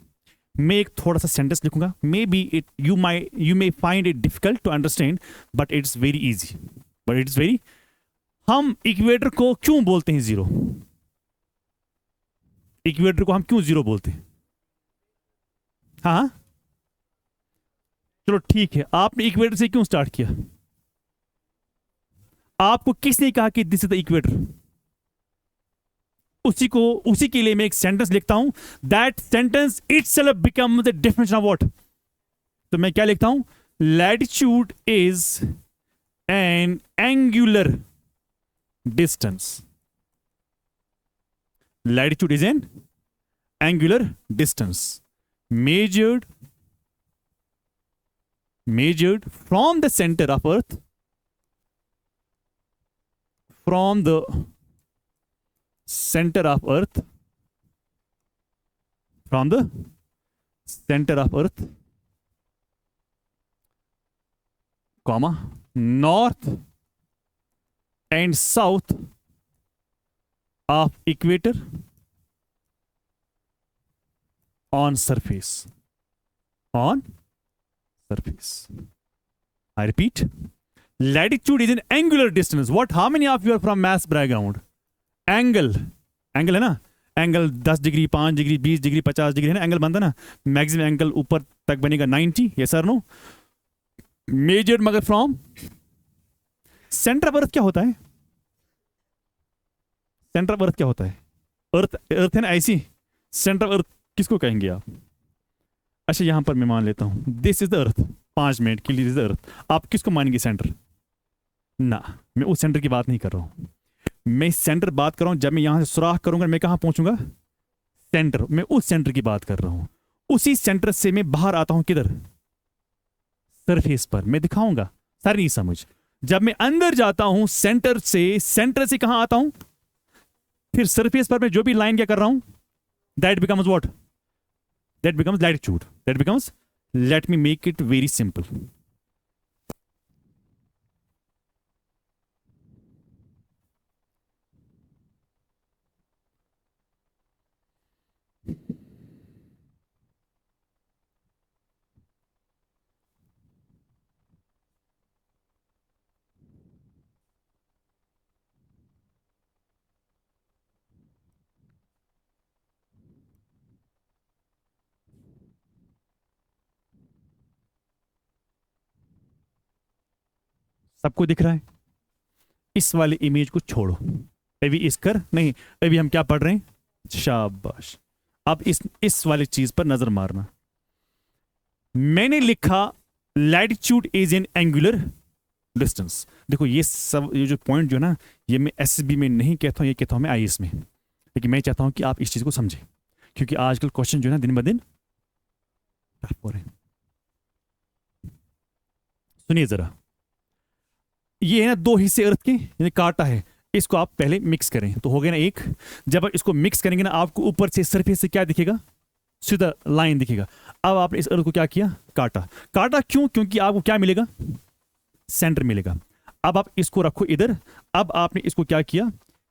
A: मैं एक थोड़ा सा सेंटेंस लिखूंगा। May be it you may find it difficult to understand but it's very easy, but it's very. हम इक्वेटर को क्यों बोलते हैं जीरो? इक्वेटर को हम क्यों जीरो बोलते हैं? हाँ चलो ठीक है, आपने इक्वेटर से क्यों स्टार्ट किया? आपको किसने कहा कि दिस इज द इक्वेटर? उसी के लिए मैं एक सेंटेंस लिखता हूं। That sentence itself become the definition of what? तो मैं क्या लिखता हूं? Latitude is an angular distance. Latitude is an angular distance measured from the center of Earth, from the center of Earth, from the center of Earth, comma, north and south of equator on surface. On surface. I repeat, latitude is an angular distance. What? How many of you are from maths background? Angle है ना, angle 10 degree, 5 degree, 20 degree, 50 degree है ना, angle बनता ना, maximum angle ऊपर तक बनेगा 90. Yes और नो? मेजर्ड मगर फ्रॉम सेंटर ऑफ अर्थ. क्या होता है सेंटर ऑफ अर्थ? क्या होता है? अर्थ है ना ऐसी. सेंटर ऑफ अर्थ किसको कहेंगे आप? अच्छा यहां पर मैं मान लेता हूं this is the earth. 5 minute के लिए दिस इज द अर्थ. आप किसको मानेंगे सेंटर? ना, मैं उस सेंटर की बात नहीं कर रहा हूं. मैं सेंटर बात कर रहा हूं, जब मैं यहां से सुराख करूंगा मैं कहां पहुंचूंगा? सेंटर. मैं उस सेंटर की बात कर रहा हूं. उसी सेंटर से मैं बाहर आता हूं किधर? सरफेस पर. मैं दिखाऊंगा, सारी नहीं समझ. जब मैं अंदर जाता हूं सेंटर से कहां आता हूं? फिर सरफेस पर मैं जो भी लाइन क्या कर रहा हूं, that becomes what? That becomes latitude. That becomes, let me make it very simple. सबको दिख रहा है? इस वाले इमेज को छोड़ो अभी. नहीं, अभी हम क्या पढ़ रहे हैं? शाबाश. अब इस वाली चीज पर नजर मारना. मैंने लिखा latitude is an angular distance. देखो ये जो पॉइंट जो है ना, ये मैं एसएसबी में नहीं कहता हूं, ये कहता हूं मैं आईएएस में. लेकिन मैं चाहता हूं कि आप इस चीज को समझें, क्योंकि आजकल क्वेश्चन जो है ना दिन ब दिन टफ हो रहे हैं. सुनिए जरा, ये है ना 2 हिस्से अर्थ के, यानी काटा है. इसको आप पहले मिक्स करें तो हो गया ना एक. जब इसको मिक्स करेंगे ना, आपको ऊपर से सरफेस से क्या दिखेगा? सीधा लाइन दिखेगा. अब आपने इस अर्थ को क्या किया? काटा. क्यों? क्योंकि आपको क्या मिलेगा? सेंटर मिलेगा. अब आप इसको रखो इधर. अब आपने इसको क्या किया?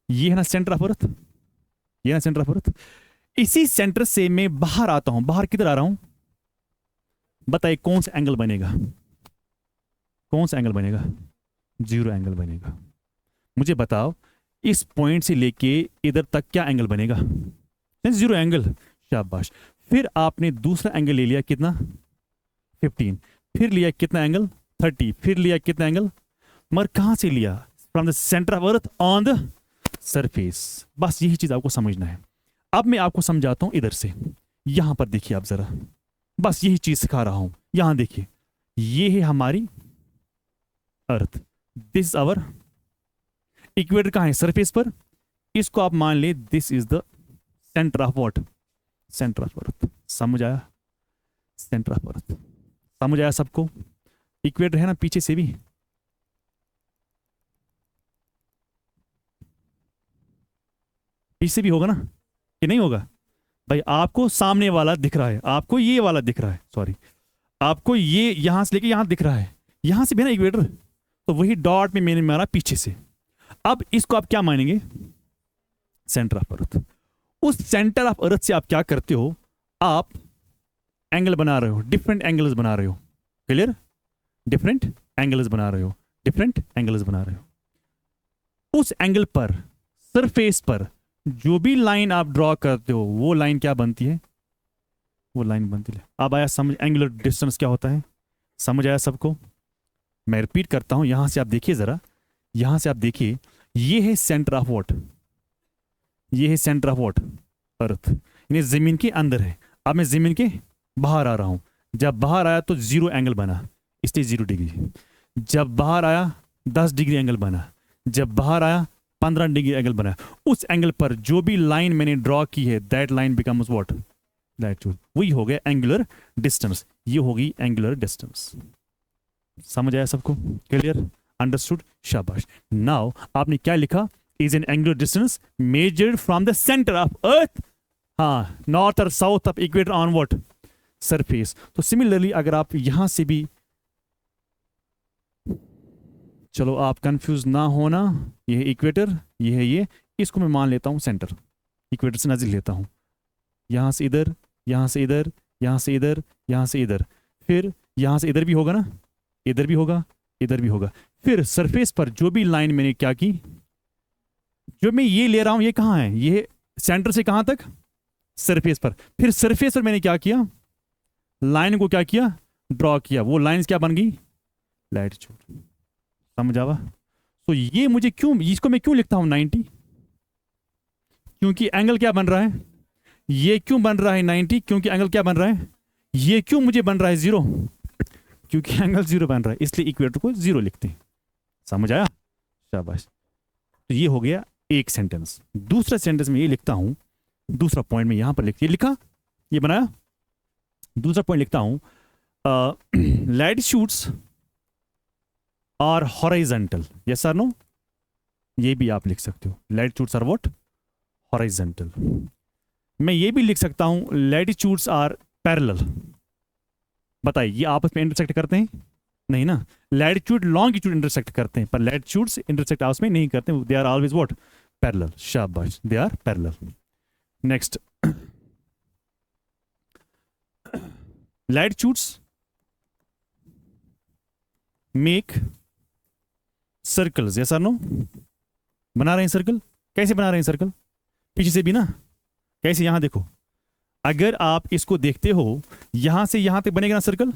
A: ये है ना सेंटर ऑफ अर्थ, ये ना सेंटर ऑफ अर्थ. इसी सेंटर से मैं बाहर आता हूं. बाहर किधर आ रहा हूं? बताइए कौन सा एंगल बनेगा? कौन सा एंगल बनेगा? 0 एंगल बनेगा. मुझे बताओ इस पॉइंट से लेके इधर तक क्या एंगल बनेगा? 0 एंगल. शाबाश. फिर आपने दूसरा एंगल ले लिया कितना? 15. फिर लिया कितना एंगल? 30. फिर लिया कितना एंगल? मगर कहां से लिया? From the centre of earth on the surface. बस यही चीज आपको समझना है. अब मैं आपको समझाता हूं इधर से. यहां पर देखिए आप जरा, बस यही चीज सिखा रहा हूं. यहां देखिए, ये है हमारी earth. This is our equator. कहां है? सरफेस पर. इसको आप मान ले this is the centre of what? Centre of earth. समझ आया? सेंटर ऑफ अर्थ समझ आया सबको? इक्वेटर है ना पीछे से भी. पीछे भी होगा ना कि नहीं होगा? भाई आपको सामने वाला दिख रहा है, आपको ये वाला दिख रहा है, सॉरी, आपको ये यहां से लेके यहां दिख रहा है, यहां से भी ना इक्वेटर. तो वही डॉट में मैंने मारा पीछे से. अब इसको आप क्या मानेंगे? सेंटर ऑफ अर्थ. उस सेंटर ऑफ अर्थ से आप क्या करते हो? आप एंगल बना रहे हो, डिफरेंट एंगल्स बना रहे हो. क्लियर? डिफरेंट एंगल्स बना रहे हो, डिफरेंट एंगल्स बना रहे हो. उस एंगल पर, सरफेस पर जो भी लाइन आप ड्रॉ करते हो, वो लाइन क्या बनती है? वो लाइन बनती है. अब आया समझ एंगुलर डिस्टेंस क्या होता है? समझ आया सबको? मैं रिपीट करता हूं. यहां से आप देखिए जरा, यहां से आप देखिए, ये है सेंटर ऑफ व्हाट? ये है सेंटर ऑफ व्हाट? अर्थ. यानी जमीन के अंदर है. अब मैं जमीन के बाहर आ रहा हूं. जब बाहर आया तो 0 एंगल बना. इसलिए 0 डिग्री। जब बाहर आया 10 डिग्री एंगल बना, जब बाहर आया 15 डिग्री एंगल बना। उस एंगल पर जो भी लाइन मैंने ड्रॉ की है that line becomes what, latitude. वही हो गया एंगुलर डिस्टेंस, ये होगी एंगुलर डिस्टेंस। समझ आया सबको? क्लियर, अंडरस्टूड, शाबाश। नाउ आपने क्या लिखा, is an angular distance measured from the centre of अर्थ, हाँ, नॉर्थ और south of equator on what, surface. तो सिमिलरली अगर आप यहां से भी, चलो आप कंफ्यूज ना होना, ये है इक्वेटर, ये है ये, इसको मैं मान लेता हूं सेंटर, इक्वेटर से नजदीक लेता हूं, यहां से इधर, यहां से इधर, यहां से इधर, यहां से इधर, फिर यहां से इधर भी होगा ना, इधर भी होगा, इधर भी होगा। फिर सरफेस पर जो भी लाइन मैंने क्या की, जो मैं ये ले रहा हूं, ये कहां है, ये सेंटर से कहां तक, सरफेस पर। फिर सरफेस पर मैंने क्या किया, लाइन को क्या किया, ड्रॉ किया। वो लाइंस क्या बन गई, लैटिट्यूड। समझ आवा? तो ये मुझे क्यों, इसको मैं क्यों लिखता हूं 90, क्योंकि एंगल क्या बन रहा है, ये क्यों बन रहा है 90, क्योंकि एंगल क्या बन रहा है, ये क्यों मुझे बन रहा है 0, क्योंकि एंगल 0 बन रहा है, इसलिए इक्वेटर को 0 लिखते हैं। समझ आया? शाबाश। तो ये हो गया एक सेंटेंस। दूसरा सेंटेंस में ये लिखता हूं, दूसरा पॉइंट में यहां पर लिखा, ये बनाया, दूसरा पॉइंट लिखता हूं, लैटिट्यूड्स आर हॉरिजॉन्टल, यस और नो, ये भी आप लिख सकते हो, लैटिट्यूड्स आर व्हाट, हॉरिजॉन्टल। मैं ये भी लिख सकता हूं लैटिट्यूड्स आर पैरेलल। बताइए ये आपस में इंटरसेक्ट करते हैं? नहीं ना, लैटिट्यूड लॉन्गिट्यूड इंटरसेक्ट करते हैं, पर लैटिट्यूड्स इंटरसेक्ट आपस में नहीं करते, they are always what, parallel. शाबाश, they are parallel. Next, latitudes make circles, yes और नो, बना रहे हैं सर्कल। कैसे बना रहे हैं सर्कल, पीछे से भी ना, कैसे, यहां देखो, अगर आप इसको देखते हो, यहां से यहां तक बनेगा ना सर्कल,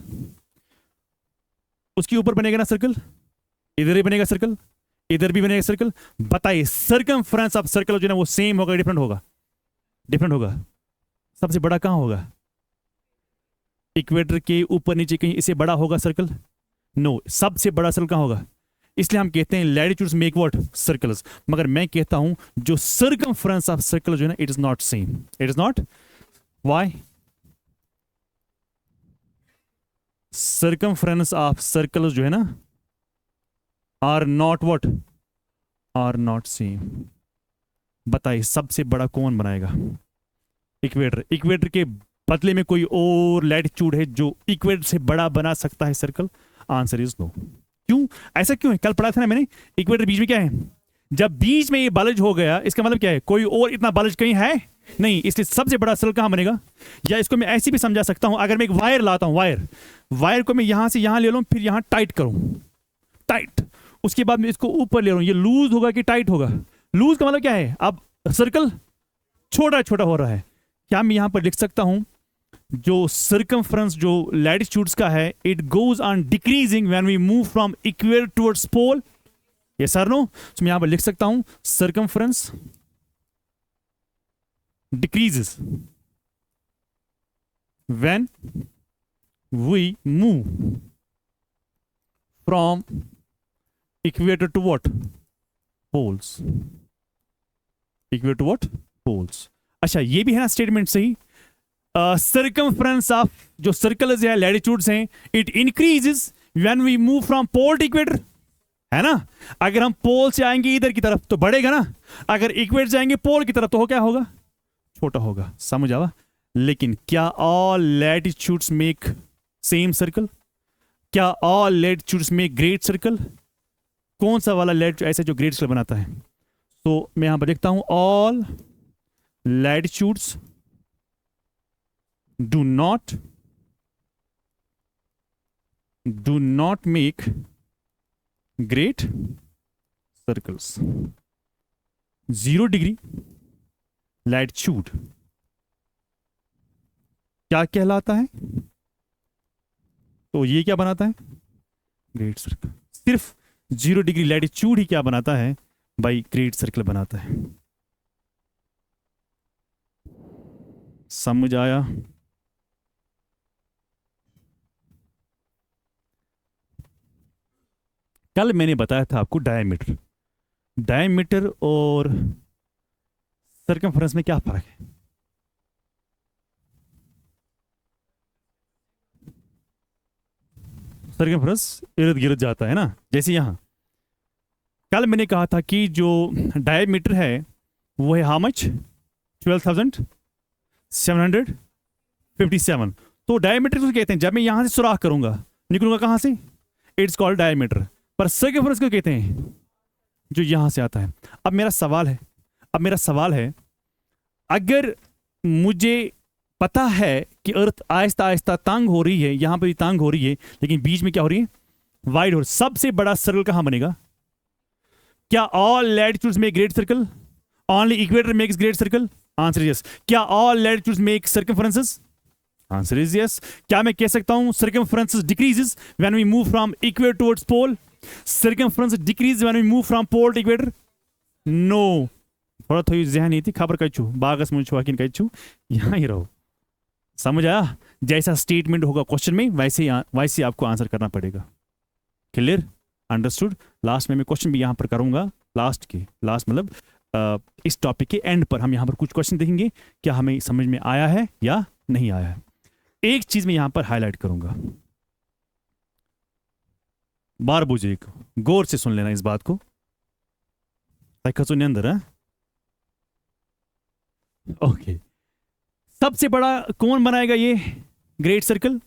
A: उसके ऊपर बनेगा ना सर्कल, इधर ही बनेगा सर्कल, इधर भी बनेगा सर्कल। बताइए सर्कमफ्रेंस ऑफ सर्कल जो है ना वो सेम होगा, डिफरेंट होगा, डिफरेंट होगा। सबसे बड़ा कहां होगा, इक्वेटर के ऊपर नीचे कहीं इससे बड़ा होगा सर्कल, नो, सबसे बड़ा सर्कल कहां होगा। इसलिए हम कहते हैं लैटिट्यूड्स मेक व्हाट, सर्कल्स। मगर मैं कहता हूं जो सर्कमफ्रेंस ऑफ सर्कल जो है ना, it is not same, it is not. Why, circumference of circle जो है ना, are not what, are not same. बताइए सबसे बड़ा कौन बनाएगा, इक्वेटर। इक्वेटर के बदले में कोई और लैटिट्यूड है जो इक्वेटर से बड़ा बना सकता है सर्कल? Answer is no. क्यों, ऐसा क्यों है? कल पढ़ा था ना मैंने, इक्वेटर बीच में क्या है, जब बीच में ये बल्ज हो गया, इसका मतलब क्या है, कोई और इतना बल्ज कहीं है नहीं, इसलिए सबसे बड़ा सर्कल कहां बनेगा। या इसको मैं ऐसे भी समझा सकता हूं, अगर मैं एक वायर लाता हूं, वायर को मैं यहां से यहां ले लूं, फिर यहां टाइट करूं, टाइट, उसके बाद मैं इसको ऊपर ले लूं, ये लूज होगा कि टाइट होगा, लूज का मतलब क्या है, अब सर्कल छोटा छोटा हो रहा है। क्या मैं यहां पर लिख सकता हूं जो सर्कमफ्रेंस जो लैटिट्यूड्स का है, it goes on decreasing when we move from equator towards pole, yes और नो। तो मैं यहां पर लिख सकता हूं circumference decreases when we move from equator to what, poles, equator to what, poles। अच्छा ये भी है ना स्टेटमेंट सही, सर्कमफ्रेंस ऑफ जो सर्कल्स है, लैटिट्यूड्स हैं, it increases when we move from pole to equator, है ना। अगर हम पोल से आएंगे इधर की तरफ तो बढ़ेगा ना, अगर इक्वेटर से आएंगे पोल की तरफ तो क्या होगा, छोटा होगा। समझ आवा? लेकिन क्या all latitudes make same circle, क्या all latitudes make great circle? कौन सा वाला लैटिट्यूड ऐसा जो ग्रेट सर्कल बनाता है? तो मैं यहां पर लिखता हूं all latitudes do not make great circles. 0 degree latitude क्या कहलाता है, तो ये क्या बनाता है, ग्रेट सर्कल। सिर्फ 0 डिग्री लैटिट्यूड ही क्या बनाता है भाई, ग्रेट सर्कल बनाता है। समझ आया? कल मैंने बताया था आपको डायमीटर, डायमीटर और सर्कमफ्रेंस में क्या फर्क है? सर्कमफ्रेंस इर्द गिर्द जाता है ना, जैसे यहां कल मैंने कहा था कि जो डायमीटर है वो है हाउ मच, 12,757। तो डायमीटर को कहते हैं जब मैं यहां से सुराख करूंगा, निकलूंगा कहां से, इट्स कॉल्ड डायमीटर। पर सर्कमफ्रेंस को कहते हैं जो यहां से आता है। अब मेरा सवाल है, अगर मुझे पता है कि अर्थ आहिस्ता आहिस्ता तंग हो रही है, यहां पर भी तंग हो रही है, लेकिन बीच में क्या हो रही है, वाइड हो रही है, सबसे बड़ा सर्कल कहां बनेगा? क्या all latitudes make great circle? Only equator makes great circle? Answer is yes. क्या all latitudes make circumferences? Answer is yes. क्या मैं कह सकता हूं circumferences decreases when we move from equator towards pole? Circumference decrease when we move from pole to equator? No. थोड़ा थोड़ी जहन नहीं थी, खबर कछु बागस मुझ छुआकिन कछु, यहां ही रहो। समझ आया? जैसा स्टेटमेंट होगा क्वेश्चन में वैसे आपको आंसर करना पड़ेगा। क्लियर? अंडरस्टूड? लास्ट में मैं क्वेश्चन भी यहां पर करूंगा, लास्ट मतलब इस टॉपिक के एंड पर हम यहां पर कुछ क्वेश्चन देखेंगे, क्या हमें समझ में आया है या नहीं आया है। एक चीज मैं यहां पर हाईलाइट करूंगा, बार बुझे गौर से सुन लेना इस बात को। अंदर है ओके। सबसे बड़ा कौन बनाएगा ये ग्रेट सर्कल?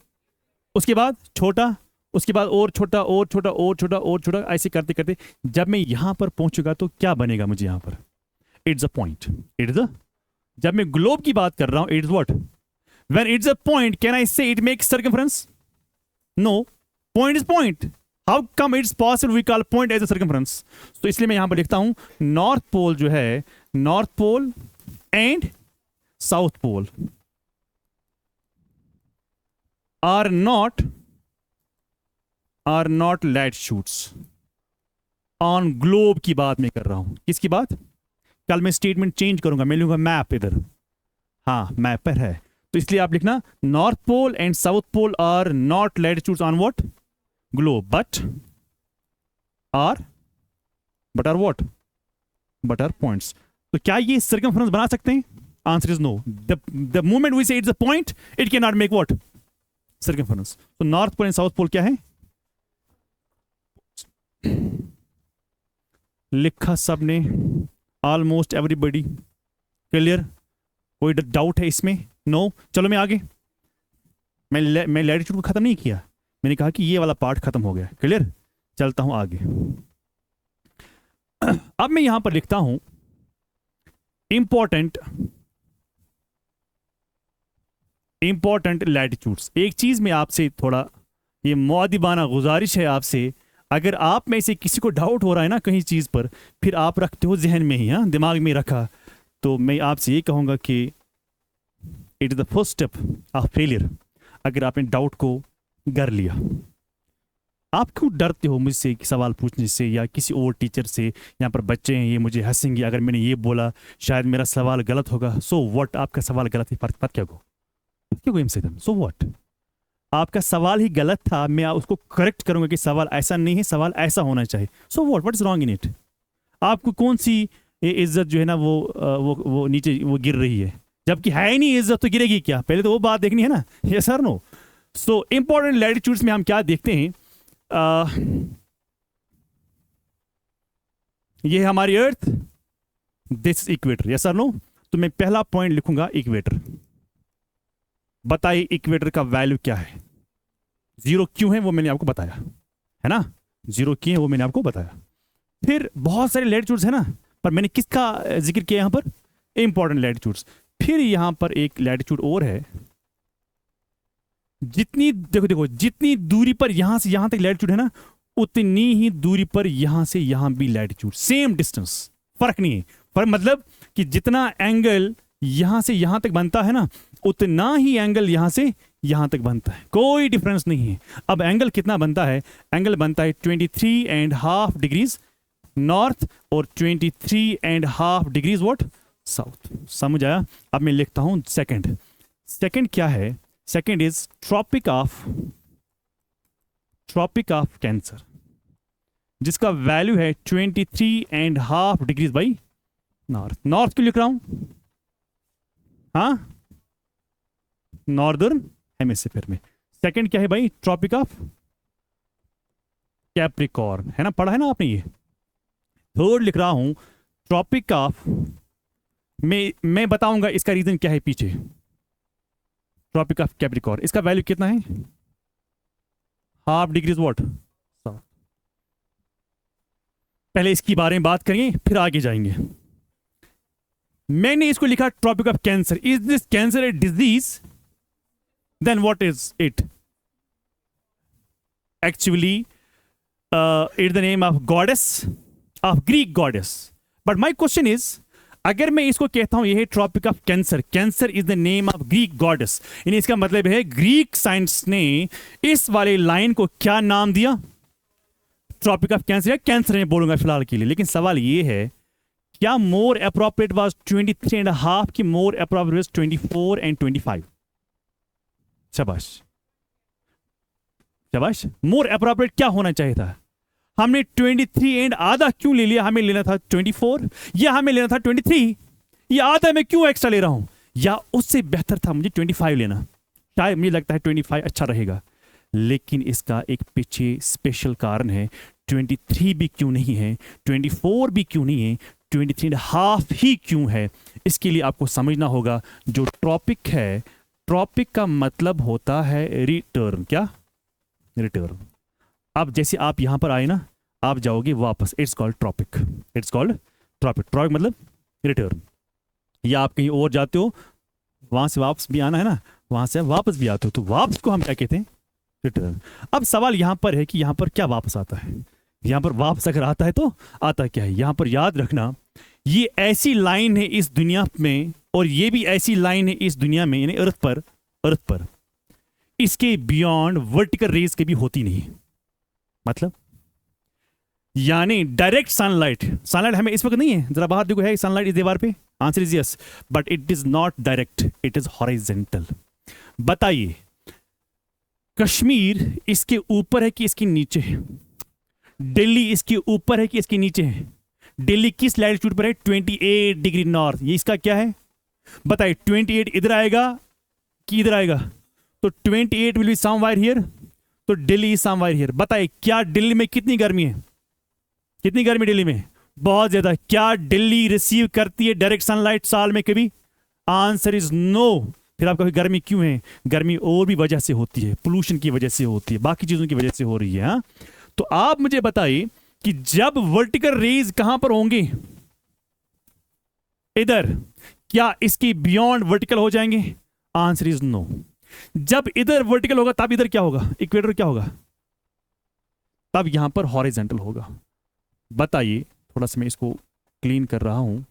A: उसके बाद छोटा, उसके बाद और छोटा और छोटा और छोटा और छोटा, ऐसे करते करते जब मैं यहां पर पहुंचूंगा तो क्या बनेगा मुझे यहां पर? It's a point. It's a, जब मैं ग्लोब की बात कर रहा हूं, it's what? When it's a point can I say it makes circumference? No, point is point. How come it's possible we call point as a circumference? तो इसलिए मैं यहां पर लिखता हूं नॉर्थ पोल जो है, north pole and south pole are not latitudes on globe की बात मैं कर रहा हूं। किसकी बात? कल मैं स्टेटमेंट चेंज करूंगा, मैं लूंगा मैप इधर, हाँ मैप पर है, तो इसलिए आप लिखना north pole and south pole are not latitudes on what, globe, but are what, but are points. तो क्या ये सर्कमफ्रेंस बना सकते हैं? Answer is no. The moment we say it's a point it can not make what, circumference. तो north pole and south pole क्या है? लिखा सबने, ऑलमोस्ट एवरीबडी क्लियर? कोई डाउट है इसमें? नो। चलो मैं आगे, मैं लैटिट्यूड को खत्म नहीं किया, मैंने कहा कि ये वाला पार्ट खत्म हो गया। क्लियर? चलता हूं आगे। अब मैं यहां पर लिखता हूं इंपॉर्टेंट लैटिट्यूड्स। एक चीज में आपसे थोड़ा ये मुआदिबाना गुजारिश है आपसे, अगर आप में से किसी को डाउट हो रहा है ना कहीं चीज पर, फिर आप रखते हो जहन में ही, हाँ दिमाग में रखा, तो मैं आपसे ये कहूंगा कि it is the first step of failure. अगर आपने डाउट को कर लिया, आप क्यों डरते हो मुझसे सवाल पूछने से या किसी और टीचर से? यहाँ पर बच्चे हैं, ये मुझे हंसेंगे अगर मैंने ये बोला, शायद मेरा सवाल गलत होगा। सो व्हाट, आपका सवाल गलत है, पर क्या को सो व्हाट, आपका सवाल ही गलत था, मैं उसको करेक्ट करूंगा कि सवाल ऐसा नहीं है, सवाल ऐसा होना चाहिए। So what is wrong in it? आपको कौन सी इज्जत जो है ना वो नीचे वो गिर रही है, जबकि है ही नहीं इज्जत, तो गिरेगी क्या? पहले तो वो बात देखनी है ना। ये sir no. So important latitudes में हम क्या देखते हैं, ये है हमारी earth, this equator, yes sir no. तो मैं पहला पॉइंट लिखूंगा इक्वेटर। बताइए इक्वेटर का वैल्यू क्या है? 0 क्यों है वो मैंने आपको बताया है ना, 0 क्यों है वो मैंने आपको बताया। फिर बहुत सारे लैटिट्यूड्स है ना, पर मैंने किसका जिक्र किया यहां पर? Important latitudes. फिर यहां पर एक लैटिट्यूड और है, जितनी देखो जितनी दूरी पर यहां से यहां तक लैटिट्यूड है ना, उतनी ही दूरी पर यहां से यहां भी लैटिट्यूड, सेम डिस्टेंस, फर्क नहीं है। पर मतलब कि जितना एंगल यहां से यहां तक बनता है ना, उतना ही एंगल यहां से यहां तक बनता है, कोई डिफरेंस नहीं है। अब एंगल कितना बनता है? एंगल बनता है 23.5 डिग्रीज नॉर्थ और 23.5 डिग्रीज व्हाट, साउथ। समझ आया? अब मैं लिखता हूं सेकंड। सेकंड क्या है? Second is tropic of cancer. जिसका वैल्यू है 23.5 डिग्रीज बाई नॉर्थ। नॉर्थ क्यों लिख रहा हूं? हाँ, नॉर्दर्न हेमिस्फीयर में। सेकंड क्या है भाई? ट्रॉपिक ऑफ कैप्रिकॉर्न, है ना, पढ़ा है ना आपने ये। थर्ड लिख रहा हूं ट्रॉपिक ऑफ, मैं बताऊंगा इसका रीजन क्या है पीछे। ट्रॉपिक ऑफ कैप्रिकॉर्न, इसका वैल्यू कितना है? Half degrees what. पहले इसके बारे में बात करेंगे फिर आगे जाएंगे। मैंने इसको लिखा tropic of cancer. Is this cancer a disease? Then what is it? Actually it's the name of goddess, of Greek goddess. But my question is, अगर मैं इसको कहता हूं यह है tropic of cancer, cancer is the name of Greek goddess, यानी इसका मतलब है ग्रीक साइंस ने इस वाले लाइन को क्या नाम दिया? ट्रॉपिक ऑफ कैंसर, या कैंसर में बोलूंगा फिलहाल के लिए। लेकिन सवाल ये है, क्या मोर अप्रोप्रिएट वाज 23.5 की मोर अप्रोप्रिएट 24 and 25? शाबाश शाबाश। मोर अप्रोप्रिएट क्या होना चाहिए था? हमने 23 एंड आधा क्यों ले लिया? हमें लेना था 24 या हमें लेना था 23? या आधा मैं क्यों एक्स्ट्रा ले रहा हूं? या उससे बेहतर था मुझे 25 लेना? शायद मुझे लगता है 25 अच्छा रहेगा, लेकिन इसका एक पीछे स्पेशल कारण है। 23 भी क्यों नहीं है, 24 भी क्यों नहीं है, 23.5 ही क्यों है? इसके लिए आपको समझना होगा जो ट्रॉपिक है, ट्रॉपिक का मतलब होता है रिटर्न। क्या? रिटर्न। अब जैसे आप यहां पर आए ना, आप जाओगे वापस, it's called tropic, it's called tropic. Tropic मतलब रिटर्न। या आप कहीं और जाते हो, वहां से वापस भी आना है ना, वहां से वापस भी आते हो, तो वापस को हम क्या कहते हैं? रिटर्न। अब सवाल यहां पर है कि यहां पर क्या वापस आता है? यहां पर वापस अगर आता है तो आता क्या है? यहां पर याद रखना, ये ऐसी लाइन है इस दुनिया में, और ये भी ऐसी लाइन है इस दुनिया में, यानी अर्थ पर, अर्थ पर इसके बियॉन्ड वर्टिकल रेज के भी होती नहीं। मतलब यानी डायरेक्ट सनलाइट, सनलाइट हमें इस वक्त नहीं है, जरा बाहर देखो, है सनलाइट इस दीवार पे? Answer is yes, but it is not direct, it is horizontal. बताइए, कश्मीर इसके ऊपर है कि इसके नीचे है? दिल्ली इसके ऊपर है कि इसके नीचे है? दिल्ली किस लैटिट्यूड पर है? 28 डिग्री नॉर्थ। ये इसका क्या है बताइए? 28 इधर आएगा कि इधर आएगा? तो 28 विल बी समवेयर हियर, तो दिल्ली इज समवेयर हियर। बताइए, क्या दिल्ली में कितनी गर्मी है? कितनी गर्मी दिल्ली में? बहुत ज्यादा। क्या दिल्ली रिसीव करती है डायरेक्ट सनलाइट साल में कभी? Answer is no. फिर आप कहोगे गर्मी क्यों है? गर्मी और भी वजह से होती है, पोल्यूशन की वजह से होती है, बाकी चीजों की वजह से हो रही है। हाँ, तो आप मुझे बताइए कि जब वर्टिकल रेज कहां पर होंगे? इधर। क्या इसकी बियॉन्ड वर्टिकल हो जाएंगे? Answer is no. जब इधर वर्टिकल होगा तब इधर क्या होगा? इक्वेटर क्या होगा? तब यहां पर हॉरिजॉन्टल होगा। बताइए, थोड़ा सा मैं इसको क्लीन कर रहा हूं।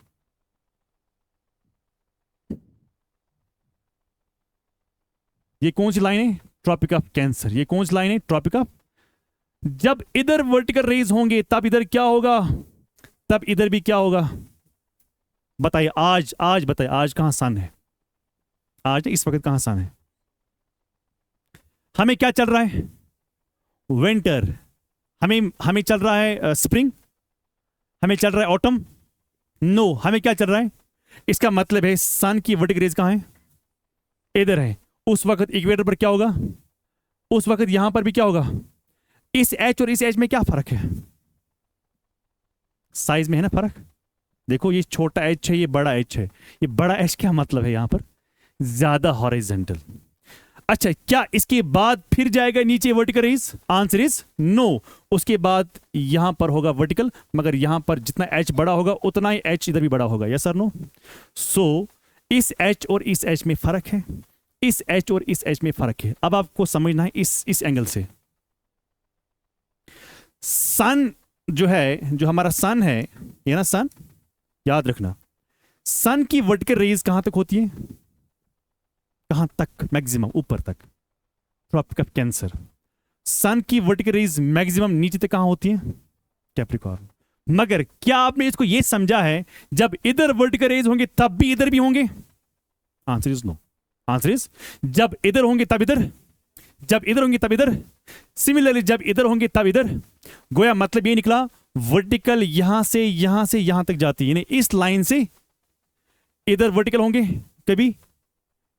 A: ये कौन सी लाइन है? Tropic of cancer. ये कौन सी लाइन है? Tropic of. जब इधर वर्टिकल रेज होंगे तब इधर क्या होगा? तब इधर भी क्या होगा? बताइए, आज बताइए, आज कहां सन है? आज इस वक्त कहां सन है? हमें क्या चल रहा है? विंटर। हमें चल रहा है स्प्रिंग? हमें चल रहा है ऑटम? नो, हमें क्या चल रहा है? इसका मतलब है सन की वर्टिकल रेज कहां है? इधर है। उस वक्त इक्वेटर पर क्या होगा? उस वक्त यहां पर भी क्या होगा? इस एच और इस एच में क्या फर्क है? साइज में है ना फर्क। देखो, ये छोटा एच है, ये बड़ा एच है। ये बड़ा एच क्या मतलब है? यहां पर ज्यादा हॉरिजॉन्टल। अच्छा, क्या इसके बाद फिर जाएगा नीचे vertical rays? Answer is no. उसके बाद यहां पर होगा वर्टिकल, मगर यहां पर जितना एच बड़ा होगा उतना ही एच इधर भी बड़ा होगा। यस और नो? सो इस एच और इस एच में फर्क है, इस एच और इस एच में फर्क है। अब आपको समझना है इस एंगल से। सन जो है, जो हमारा सन है, ये ना सन, याद रखना, सन की वर्टिकल रेज कहां तक होती है? कहां तक? मैक्सिमम ऊपर तक। Tropic of cancer. सन की वर्टिकल रेज मैक्सिमम नीचे तक कहां होती है? कैप्रिकॉर्न। मगर क्या आपने इसको यह समझा है जब इधर वर्टिकल रेज होंगे तब भी इधर भी होंगे? Answer is no. Answer is जब इधर होंगे तब इधर, जब इधर होंगे तब इधर, सिमिलरली जब इधर होंगे तब इधर। गोया मतलब ये निकला वर्टिकल यहां से यहां तक जाती है, यानी इस लाइन से इधर वर्टिकल होंगे कभी,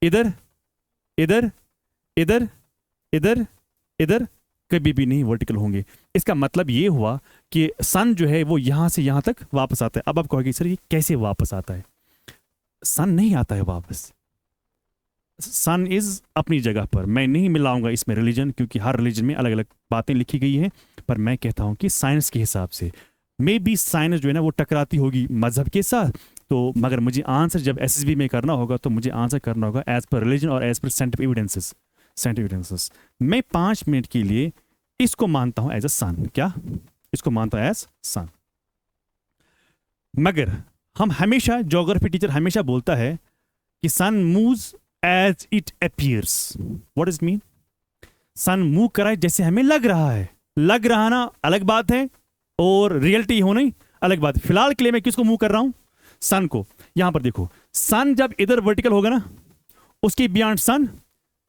A: इधर इधर इधर इधर इधर, कभी भी नहीं वर्टिकल होंगे। इसका मतलब ये हुआ कि सन जो है वो यहां से यहां तक वापस आता है। अब आप कहोगे सर ये कैसे वापस आता है? सन नहीं आता है वापस, सन इज अपनी जगह पर। मैं नहीं मिलाऊंगा इसमें रिलीजन, क्योंकि हर रिलीजन में अलग अलग बातें लिखी गई हैं, पर मैं कहता हूं कि साइंस के हिसाब से मे बी साइंस जो है ना वो टकराती होगी मजहब के साथ, तो मगर मुझे आंसर जब एसएसबी में करना होगा तो मुझे आंसर करना होगा एज पर रिलीजन और एज पर साइंटिफिक एविडेंसेस। मैं 5 मिनट के लिए इसको मानता हूं एज अ सन। क्या इसको मानता हूं एज सन? मगर हम हमेशा, ज्योग्राफी टीचर हमेशा बोलता है कि sun moves as it appears. What is mean? Sun move कराए जैसे हमें लग रहा है। लग रहा ना अलग बात है, और रियलिटी हो नहीं अलग बात है। फिलहाल के लिए मैं किसको मूव कर रहा हूं? सन को। यहां पर देखो, सन जब इधर वर्टिकल होगा ना, उसके बियॉन्ड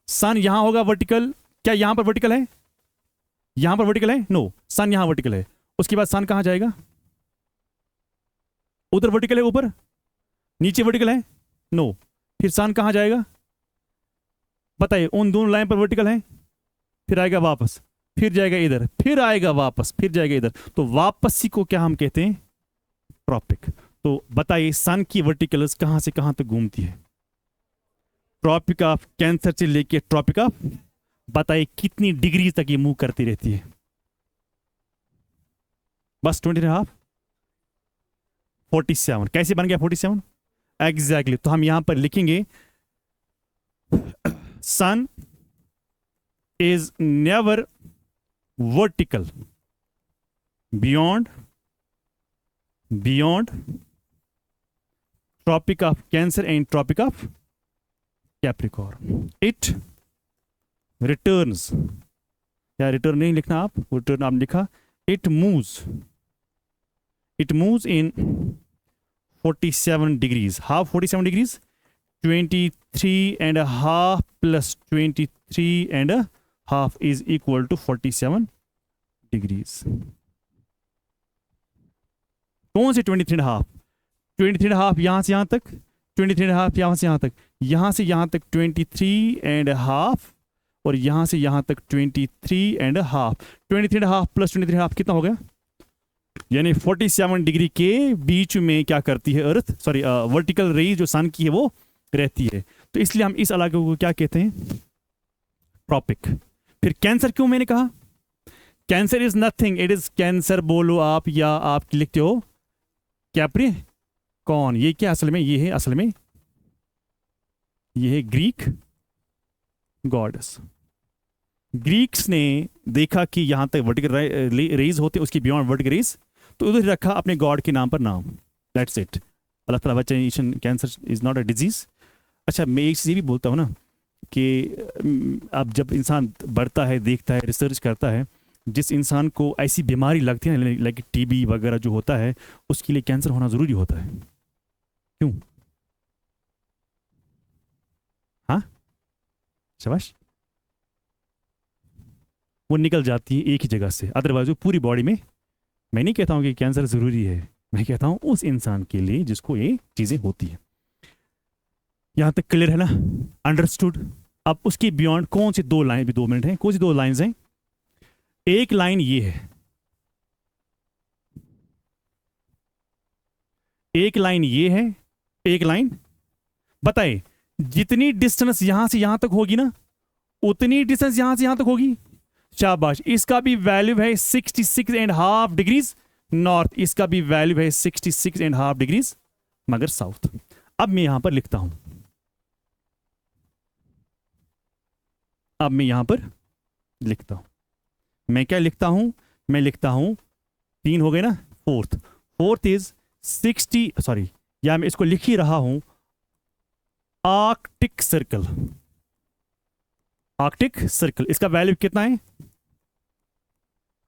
A: सन यहां होगा वर्टिकल। क्या यहां पर वर्टिकल है? यहां पर वर्टिकल है? नो, सन यहां वर्टिकल है। उसके बाद सन कहां जाएगा? उधर वर्टिकल है, ऊपर नीचे वर्टिकल है? नो, फिर सन कहां जाएगा बताइए? उन दोनों लाइन पर वर्टिकल है, फिर आएगा वापस, फिर जाएगा इधर, फिर आएगा वापस, फिर जाएगा इधर। तो वापसी को क्या हम कहते हैं? ट्रॉपिक। तो बताइए सन की वर्टिकल्स कहां से कहां तक घूमती है? ट्रॉपिक ऑफ कैंसर से लेके ट्रॉपिक ऑफ, बताइए कितनी डिग्री तक ये मूव करती रहती है? बस 20.5, 47। कैसे बन गया 47? एग्जैक्टली। तो हम यहां पर लिखेंगे sun is never vertical beyond tropic of cancer and tropic of capricorn. It returns, या रिटर्न नहीं लिखना आप, रिटर्न आप लिखा, it moves in 47 degrees. How 47 degrees? 23.5 plus 23.5 is equal to 47 degrees. कौन से 23.5? 23.5 यहां से यहां तक, 23.5 यहां से यहां तक, यहां से यहां तक 23.5, और यहां से यहां तक 23.5। 23.5 प्लस 23.5 कितना हो गया? यानी 47 डिग्री के बीच में क्या करती है अर्थ, सॉरी वर्टिकल रेज जो सन की है वो रहती है। तो इसलिए हम इस इलाके को क्या कहते हैं? ट्रॉपिक। फिर कैंसर क्यों मैंने कहा? Cancer is nothing, it is cancer बोलो आप, या आप लिखते हो कैप्रिकॉर्न। ये क्या असल में? ये है असल में, ये है ग्रीक गॉडेस। ग्रीक्स ने देखा कि यहां तक वर्टिकल रेज होते, उसकी बियॉन्ड वर्टिकल रेज, तो उधर रखा अपने गॉड के नाम पर नाम। That's it. अल्लाह ताला बच्चा, cancer is not a disease. अच्छा, मैं एक चीज़ ये भी बोलता हूँ ना कि अब जब इंसान बढ़ता है, देखता है, रिसर्च करता है, जिस इंसान को ऐसी बीमारी लगती है ना, लाइक टीबी वगैरह जो होता है, उसके लिए कैंसर होना ज़रूरी होता है। क्यों? हाँ, शाबाश। वो निकल जाती है एक ही जगह से, अदरवाइज वो पूरी बॉडी में। मैं नहीं कहता हूं कि कैंसर जरूरी है, मैं कहता हूं उस इंसान के लिए जिसको ये चीजें होती है। यहां तक क्लियर है ना? अंडरस्टूड। अब उसकी बियॉन्ड कौन सी 2 लाइन, भी 2 मिनट हैं, कौन सी 2 लाइंस हैं? एक लाइन ये है, एक लाइन ये है, एक लाइन। बताइए जितनी डिस्टेंस यहां से यहां तक होगी ना, उतनी डिस्टेंस यहां से यहां तक होगी। शाबाश। इसका भी वैल्यू है 66.5 डिग्रीज नॉर्थ, इसका भी वैल्यू है 66.5 डिग्रीज मगर साउथ। अब मैं यहां पर लिखता हूं, मैं क्या लिखता हूं? मैं लिखता हूं 3 हो गए ना, फोर्थ इज 60, सॉरी, या मैं इसको लिख ही रहा हूं आर्कटिक सर्कल। इसका वैल्यू कितना है?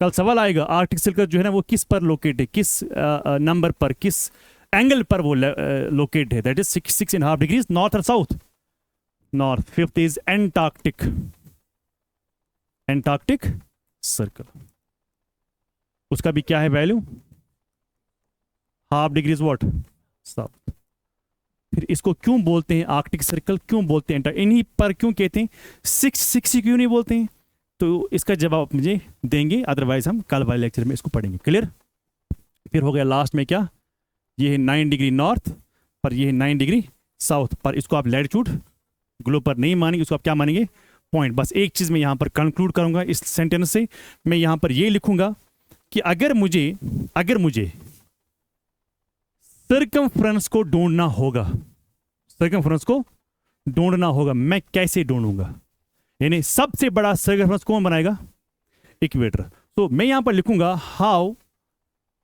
A: कल सवाल आएगा आर्कटिक सर्कल जो है ना वो किस पर लोकेट है, किस नंबर पर, किस एंगल पर वो लोकेट है। दैट इज 66.5 डिग्रीज नॉर्थ और south. North. 5th is Antarctic. Antarctic circle, उसका भी क्या है value, half degree is what, south. फिर इसको क्यों बोलते हैं आर्कटिक सर्कल, क्यों बोलते हैं, इन्हीं पर क्यों कहते हैं 660 क्यों नहीं बोलते हैं, तो इसका जवाब आप मुझे देंगे, अदरवाइज हम कल वाले लेक्चर में इसको पढ़ेंगे। क्लियर। फिर हो गया लास्ट में क्या, ये है 9 डिग्री नॉर्थ पर, ये है 9 डिग्री साउथ पर, इसको आप लैटिट्यूड ग्लोब पर नहीं मानेंगे, इसको आप क्या मानेंगे, पॉइंट। बस एक चीज मैं यहां पर कंक्लूड करूंगा इस सेंटेंस से, मैं यहां पर ये लिखूंगा कि अगर मुझे सर्कमफ्रेंस को ढूंढना होगा, सर्कमफ्रेंस को ढूंढना होगा, मैं कैसे ढूंढूंगा, यानी सबसे बड़ा सर्कमफ्रेंस कौन बनाएगा, इक्वेटर। तो मैं यहां पर लिखूंगा हाउ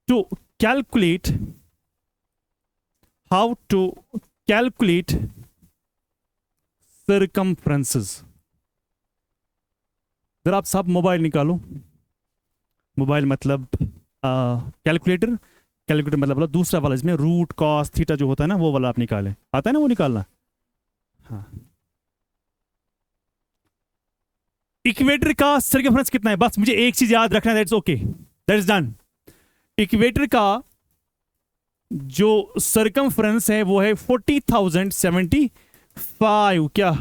A: टू कैलकुलेट सर्कमफ्रेंसेस। जरा आप सब मोबाइल निकालो, मोबाइल मतलब कैलकुलेटर, कैलकुलेटर मतलब दूसरा वाला, इसमें रूट कॉस थीटा जो होता है ना, वो वाला आप निकालें, आता है ना वो निकालना। हाँ, इक्वेटर का सर्कमफ्रेंस कितना है, बस मुझे एक चीज याद रखना है, that's okay, that is done. Equator का जो सर्कमफ्रेंस है वो है 40,075, क्या,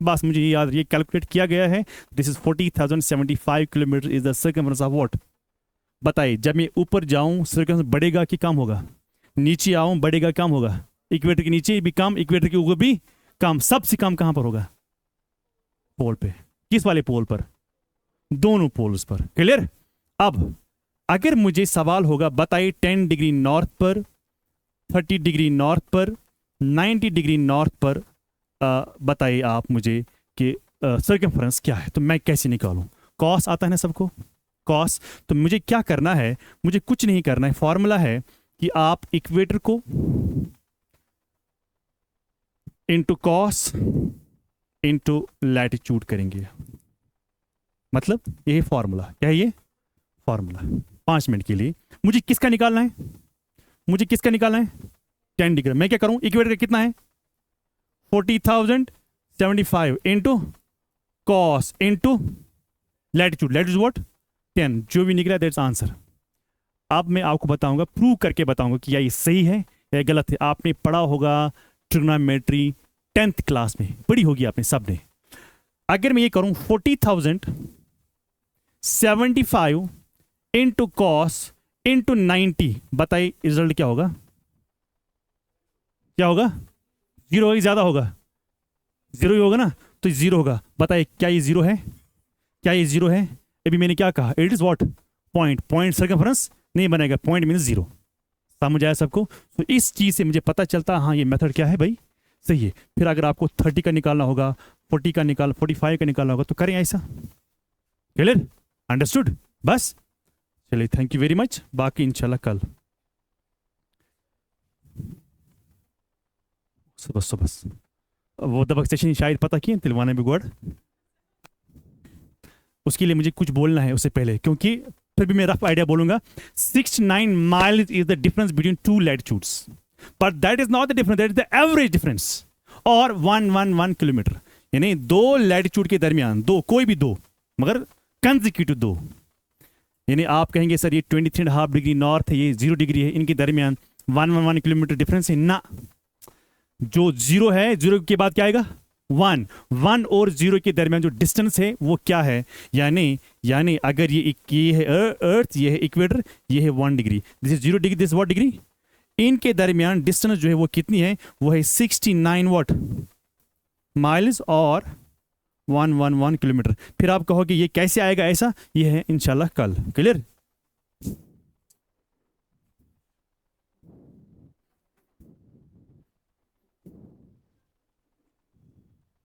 A: बस मुझे ये याद, ये कैलकुलेट किया गया है, this is 40,075 kilometre is the circumference of what. बताइए, जब मैं ऊपर जाऊं सर्कमफ्रेंस बढ़ेगा कि कम होगा, नीचे आऊं बढ़ेगा कम होगा, इक्वेटर के नीचे भी कम, इक्वेटर के ऊपर भी कम, सबसे कम कहां पर होगा, पोल पे। किस वाले पोल पर, दोनों पोल्स पर। क्लियर। अब अगर मुझे सवाल होगा, बताइए 10 डिग्री नॉर्थ पर, 30 डिग्री नॉर्थ पर, 90 डिग्री नॉर्थ पर, बताइए आप मुझे कि सर्कमफ्रेंस क्या है, तो मैं कैसे निकालूं। कॉस आता है ना सबको, कॉस। तो मुझे क्या करना है, मुझे कुछ नहीं करना है, फॉर्मूला है कि आप इक्वेटर को इंटू कॉस इंटू लैटिट्यूड करेंगे, मतलब ये फॉर्मूला क्या है, ये फॉर्मूला। 5 मिनट के लिए मुझे किसका निकालना है, मुझे किसका निकालना है, 10 डिग्री। मैं क्या करूं, इक्वेटर का कितना है 40,075 into cos into latitude, latitude what 10, जो भी निकला दैट्स आंसर। अब मैं आपको बताऊंगा, प्रूव करके बताऊंगा कि या ये सही है या गलत है। आपने पढ़ा होगा ट्रिग्नोमेट्री 10th क्लास में, पढ़ी होगी आपने सब ने। अगर मैं ये करूं 40,075 इंटू कॉस इंटू 90, बताइए रिजल्ट क्या होगा, क्या होगा, जीरो होगा, ज्यादा होगा, जीरो ही होगा ना, तो जीरो होगा। बताइए क्या ये जीरो है, क्या ये जीरो है, अभी मैंने क्या कहा, it is what, point, point circumference नहीं बनेगा, पॉइंट मीन जीरो। समझ आया सबको। तो इस चीज से मुझे पता चलता हाँ ये मेथड क्या है भाई, सही है। फिर अगर आपको 30 का निकालना होगा, 40 का 45 का निकालना होगा, तो करें ऐसा। Clear, understood. बस चलिए, थैंक यू वेरी मच, बाकी इंशाल्लाह कल सुबह वो दबक सेशन शायद पता किए तिलवाना बिगड़, उसके लिए मुझे कुछ बोलना है उससे पहले, क्योंकि फिर भी मैं रफ आइडिया बोलूंगा। 69 miles is the difference between 2 latitudes, but that is not the difference, that is the average difference, और 111 किलोमीटर, यानी 2 लैटिट्यूड के दरमियान, दो कोई भी दो मगर कंसेक्यूटिव दो, यानी आप कहेंगे सर ये 23.5 डिग्री नॉर्थ है, ये 0 डिग्री है, इनके दरमियान 111 किलोमीटर डिफरेंस है ना। जो जीरो है, जीरो के बाद क्या आएगा 1, 1 और 0 के दरमियान जो डिस्टेंस है वो क्या है, यानी अगर ये है अर्थ, ये है इक्वेटर, ये है 1 degree, this is 0 degree, this what degree, इनके दरमियान डिस्टेंस जो है वो कितनी है, वो है 69 व्हाट माइल्स और 111 किलोमीटर। फिर आप कहोगे ये कैसे आएगा ऐसा, ये है इंशाल्लाह कल। क्लियर।